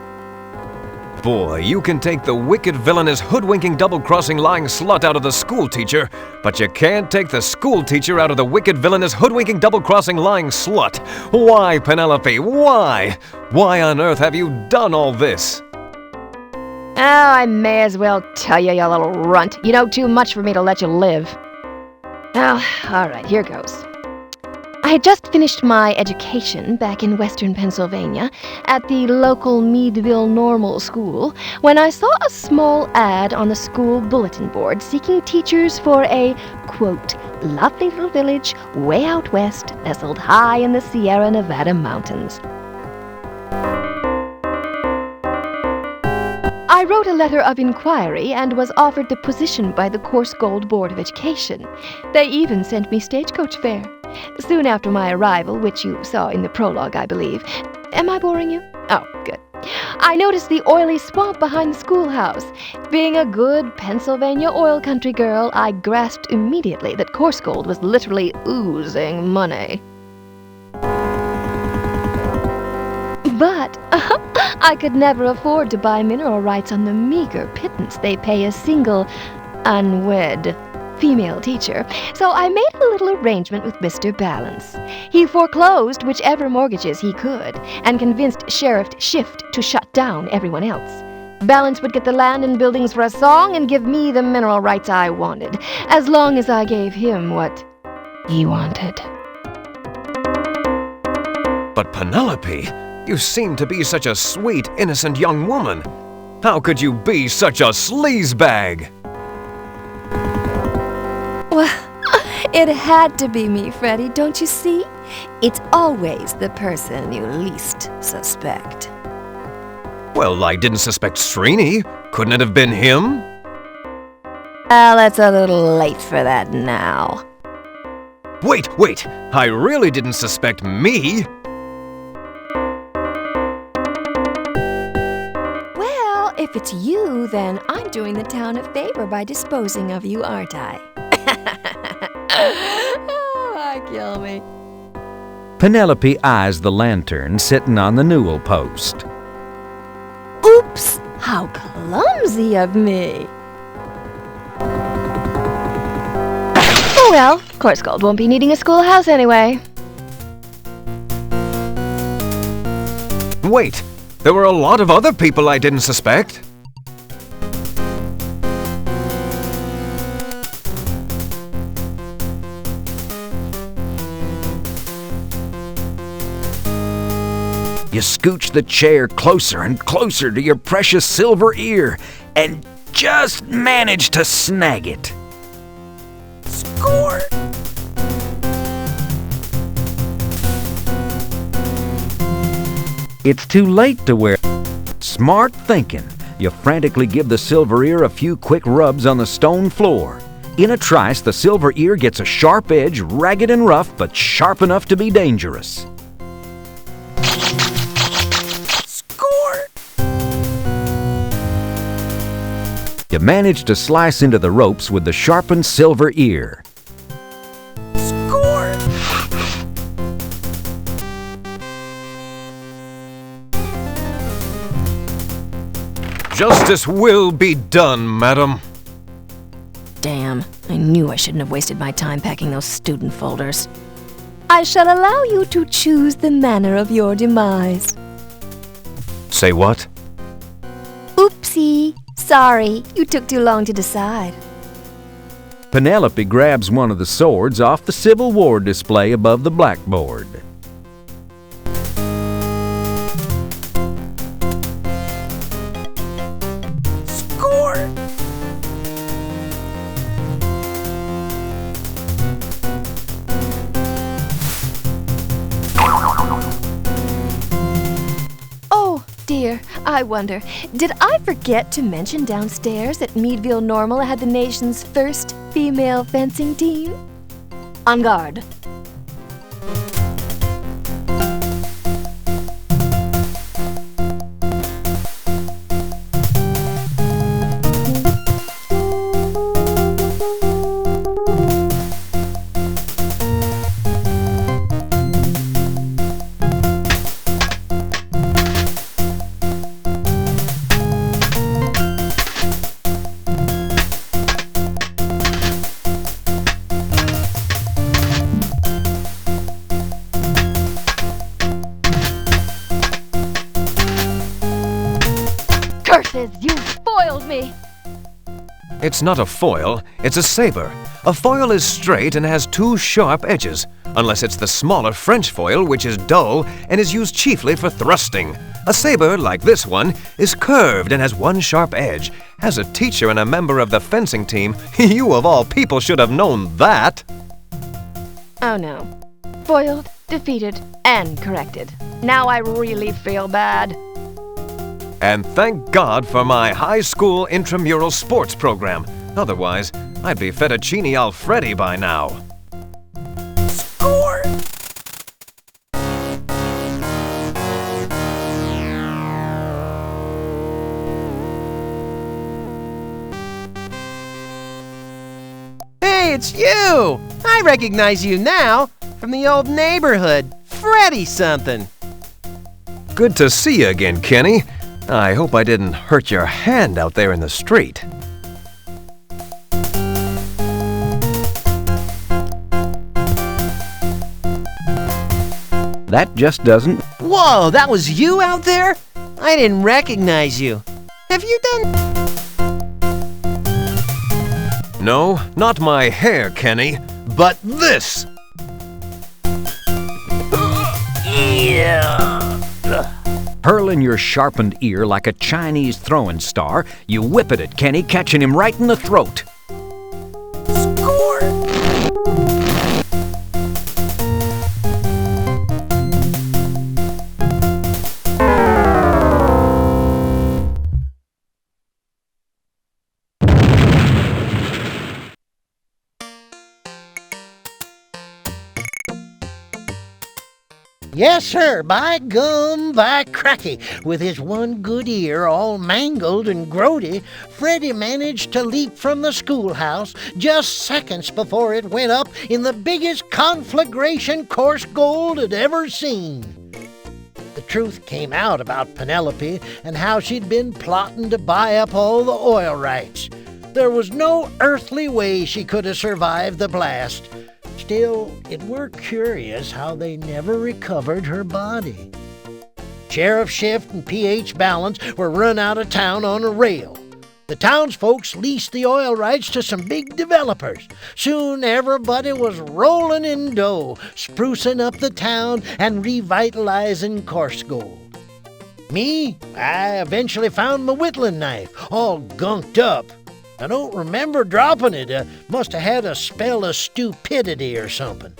Boy, you can take the wicked, villainous, hoodwinking, double-crossing, lying slut out of the schoolteacher, but you can't take the schoolteacher out of the wicked, villainous, hoodwinking, double-crossing, lying slut. Why, Penelope, why? Why on earth have you done all this? Oh, I may as well tell you, you little runt. You know too much for me to let you live. Well, alright, here goes. I had just finished my education back in western Pennsylvania at the local Meadville Normal School when I saw a small ad on the school bulletin board seeking teachers for a, quote, lovely little village way out west nestled high in the Sierra Nevada mountains. I wrote a letter of inquiry and was offered the position by the Course Gold Board of Education. They even sent me stagecoach fare. Soon after my arrival, which you saw in the prologue, I believe. Am I boring you? Oh, good. I noticed the oily swamp behind the schoolhouse. Being a good Pennsylvania oil country girl, I grasped immediately that Course Gold was literally oozing money. But I could never afford to buy mineral rights on the meager pittance they pay a single, unwed female teacher, so I made a little arrangement with Mr. Balance. He foreclosed whichever mortgages he could, and convinced Sheriff Shift to shut down everyone else. Balance would get the land and buildings for a song and give me the mineral rights I wanted, as long as I gave him what he wanted. But Penelope, you seem to be such a sweet, innocent young woman. How could you be such a sleazebag? Well, it had to be me, Freddy, don't you see? It's always the person you least suspect. Well, I didn't suspect Srini. Couldn't it have been him? Well, it's a little late for that now. Wait! I really didn't suspect me! Well, if it's you, then I'm doing the town a favor by disposing of you, aren't I? Oh, kill me. Penelope eyes the lantern sitting on the newel post. Oops! How clumsy of me! Oh well, Course Gold won't be needing a schoolhouse anyway. Wait, there were a lot of other people I didn't suspect. You scooch the chair closer and closer to your precious silver ear and just manage to snag it. Score! It's too late to wear. Smart thinking. You frantically give the silver ear a few quick rubs on the stone floor. In a trice, the silver ear gets a sharp edge, ragged and rough, but sharp enough to be dangerous. You manage to slice into the ropes with the sharpened silver ear. Score! Justice will be done, madam. Damn, I knew I shouldn't have wasted my time packing those student folders. I shall allow you to choose the manner of your demise. Say what? Oopsie. Sorry, you took too long to decide. Penelope grabs one of the swords off the Civil War display above the blackboard. Score! I wonder, did I forget to mention downstairs that Meadville Normal had the nation's first female fencing team? En garde. Curses, you spoiled me! It's not a foil, it's a saber. A foil is straight and has two sharp edges, unless it's the smaller French foil, which is dull and is used chiefly for thrusting. A saber, like this one, is curved and has one sharp edge. As a teacher and a member of the fencing team, you of all people should have known that. Oh no. Foiled, defeated, and corrected. Now I really feel bad. And thank God for my high school intramural sports program. Otherwise, I'd be fettuccine Alfredo by now. Score! Hey, it's you! I recognize you now from the old neighborhood. Freddy something. Good to see you again, Kenny. I hope I didn't hurt your hand out there in the street. That just doesn't... Whoa, that was you out there? I didn't recognize you. Have you done... No, not my hair, Kenny, but this! Yeah. Hurling your sharpened ear like a Chinese throwing star, you whip it at Kenny, catching him right in the throat. Score! Yes, sir, by gum, by cracky. With his one good ear all mangled and grody, Freddy managed to leap from the schoolhouse just seconds before it went up in the biggest conflagration course gold had ever seen. The truth came out about Penelope and how she'd been plotting to buy up all the oil rights. There was no earthly way she could have survived the blast. Still, it were curious how they never recovered her body. Sheriff Shift and P.H. Balance were run out of town on a rail. The townsfolk leased the oil rights to some big developers. Soon everybody was rolling in dough, sprucing up the town and revitalizing coarse gold. Me, I eventually found my whittling knife, all gunked up. I don't remember dropping it. Must have had a spell of stupidity or something.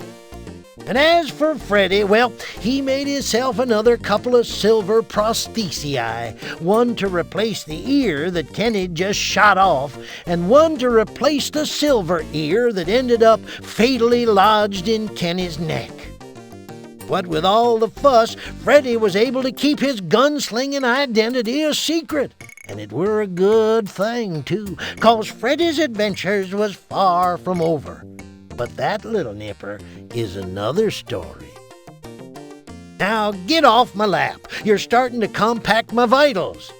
And as for Freddy, well, he made himself another couple of silver prosthesii, one to replace the ear that Kenny just shot off, and one to replace the silver ear that ended up fatally lodged in Kenny's neck. What with all the fuss, Freddy was able to keep his gunslinging identity a secret. And it were a good thing, too, 'cause Freddy's adventures was far from over. But that little nipper is another story. Now get off my lap. You're starting to compact my vitals.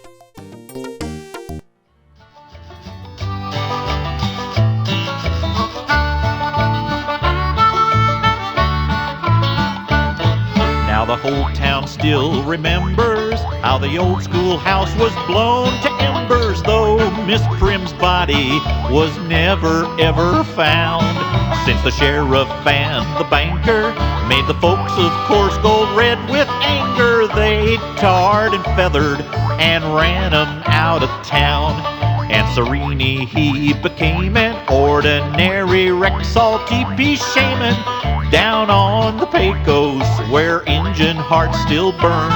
Now the whole town still remembers how the old schoolhouse was blown to embers, though Miss Prim's body was never ever found. Since the sheriff and the banker made the folks of Coarse Gold red with anger, they tarred and feathered and ran 'em out of town. And Serini, he became an ordinary Rexall TP shaman down on the Pecos, where Injun hearts still burn.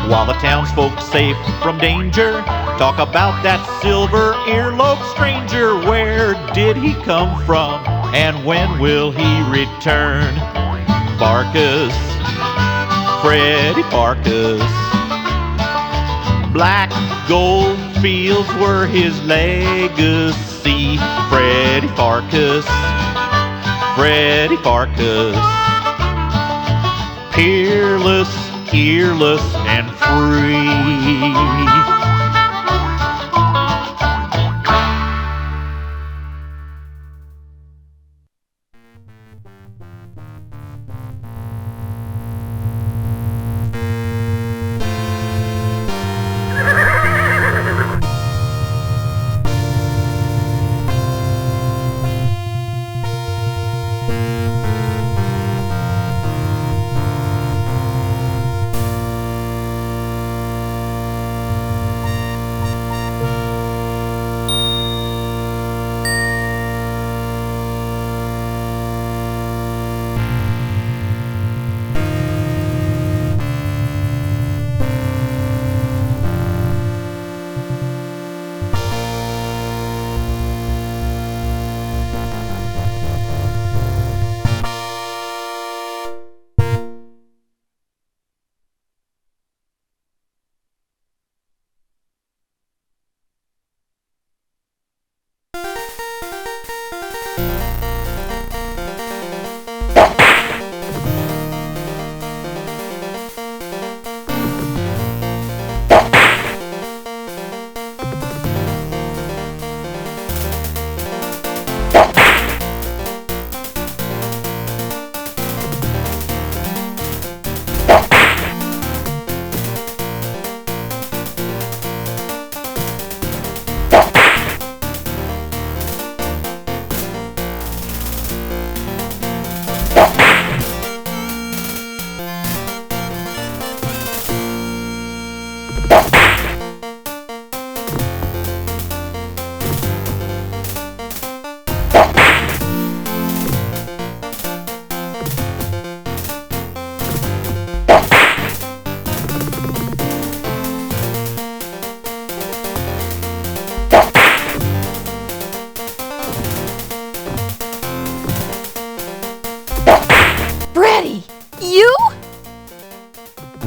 while the townsfolk safe from danger talk about that silver earlobe stranger. Where did he come from, and when will he return? Pharkas, Freddy Pharkas. Black gold fields were his legacy. Freddy Pharkas, Freddy Pharkas. Peerless, earless, and free.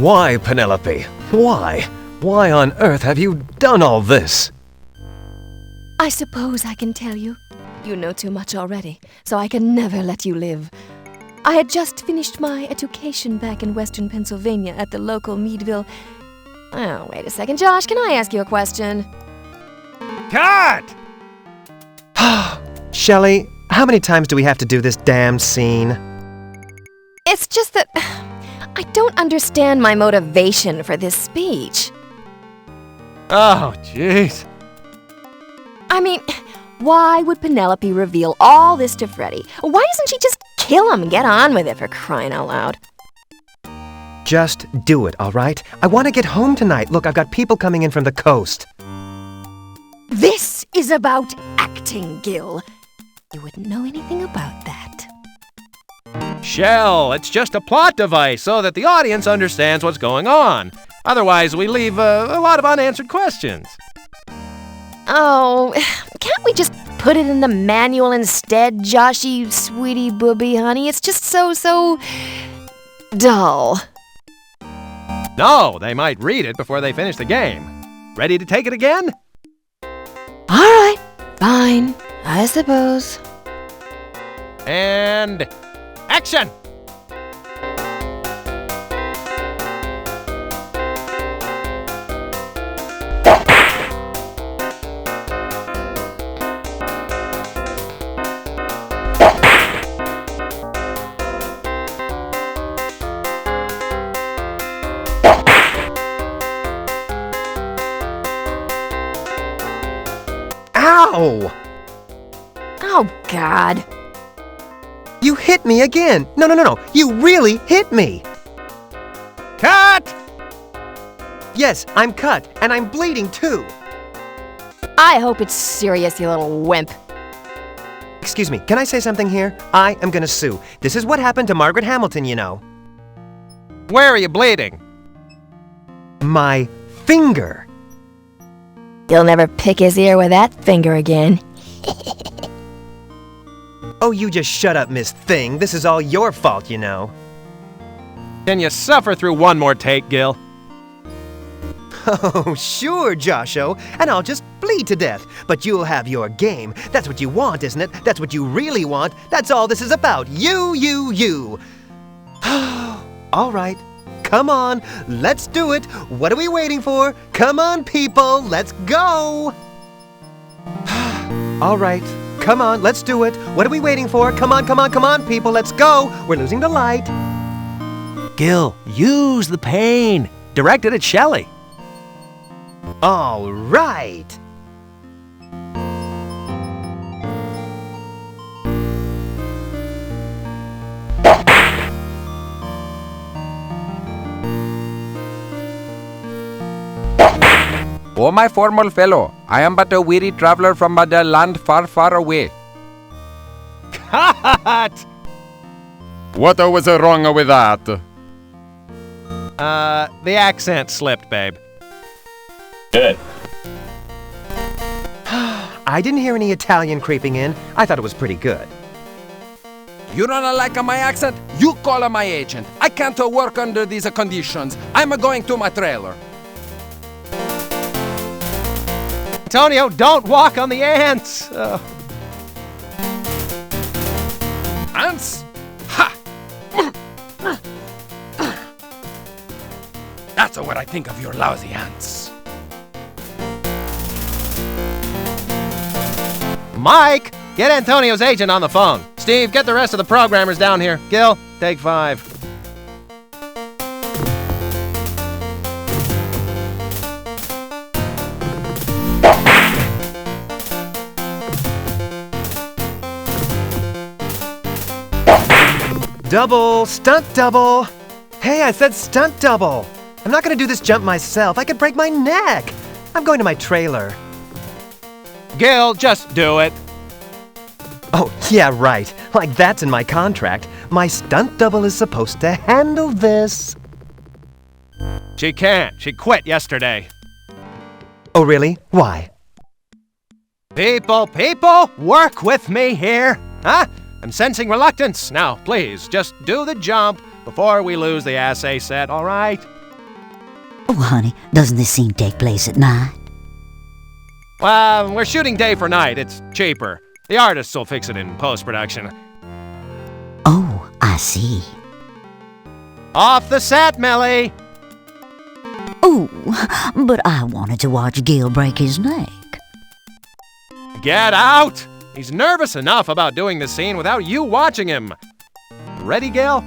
Why, Penelope? Why? Why on earth have you done all this? I suppose I can tell you. You know too much already, so I can never let you live. I had just finished my education back in western Pennsylvania at the local Meadville. Oh, wait a second, Josh, can I ask you a question? Cut! Shelley, how many times do we have to do this damn scene? It's just that I don't understand my motivation for this speech. Oh, jeez. I mean, why would Penelope reveal all this to Freddy? Why doesn't she just kill him and get on with it, for crying out loud? Just do it, all right? I want to get home tonight. Look, I've got people coming in from the coast. This is about acting, Gil. You wouldn't know anything about that. Shell, it's just a plot device so that the audience understands what's going on. Otherwise, we leave a lot of unanswered questions. Oh, can't we just put it in the manual instead, Joshy, sweetie, booby, honey? It's just so dull. No, they might read it before they finish the game. Ready to take it again? All right, fine, I suppose. And action! Ow! Oh, God. You hit me again! No, you really hit me! Cut! Yes, I'm cut, and I'm bleeding too! I hope it's serious, you little wimp. Excuse me, can I say something here? I am gonna sue. This is what happened to Margaret Hamilton, you know. Where are you bleeding? my finger. He'll never pick his ear with that finger again. Oh, you just shut up, Miss Thing. This is all your fault, you know. Can you suffer through one more take, Gil? Oh, sure, Josho, and I'll just bleed to death. But you'll have your game. That's what you want, isn't it? That's what you really want. That's all this is about. You. All right, come on, let's do it. What are we waiting for? Come on, people, let's go. All right, come on, let's do it. What are we waiting for? Come on, people, let's go. We're losing the light. Gil, use the pain. Directed at Shelley. All right. O my formal fellow, I am but a weary traveler from a land far, far away. Cut! What was wrong with that? The accent slipped, babe. Good. I didn't hear any Italian creeping in. I thought it was pretty good. You don't like my accent? You call my agent. I can't work under these conditions. I'm going to my trailer. Antonio, don't walk on the ants! Ants? Ha! That's what I think of your lousy ants. Mike, get Antonio's agent on the phone. Steve, get the rest of the programmers down here. Gil, take 5. Double, stunt double. Hey, I said stunt double. I'm not gonna do this jump myself. I could break my neck. I'm going to my trailer. Gil, just do it. Oh, yeah, right. Like that's in my contract. My stunt double is supposed to handle this. She can't. She quit yesterday. Oh, really? Why? People, work with me here. Huh? I'm sensing reluctance. Now, please, just do the jump before we lose the assay set, all right? Oh, honey, doesn't this scene take place at night? Well, we're shooting day for night. It's cheaper. The artists will fix it in post-production. Oh, I see. Off the set, Millie! Ooh, but I wanted to watch Gil break his neck. Get out! He's nervous enough about doing the scene without you watching him. Ready, Gil?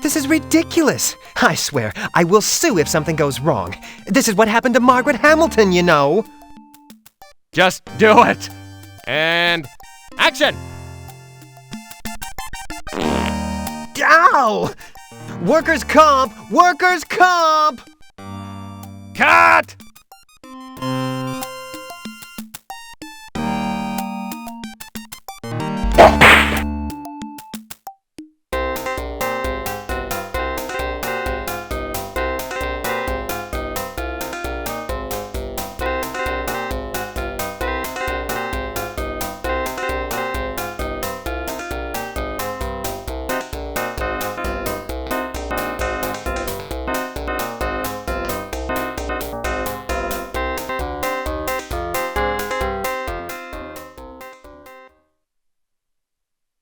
This is ridiculous. I swear, I will sue if something goes wrong. This is what happened to Margaret Hamilton, you know. Just do it. And action! Ow! Workers' comp! Workers' comp! Cut!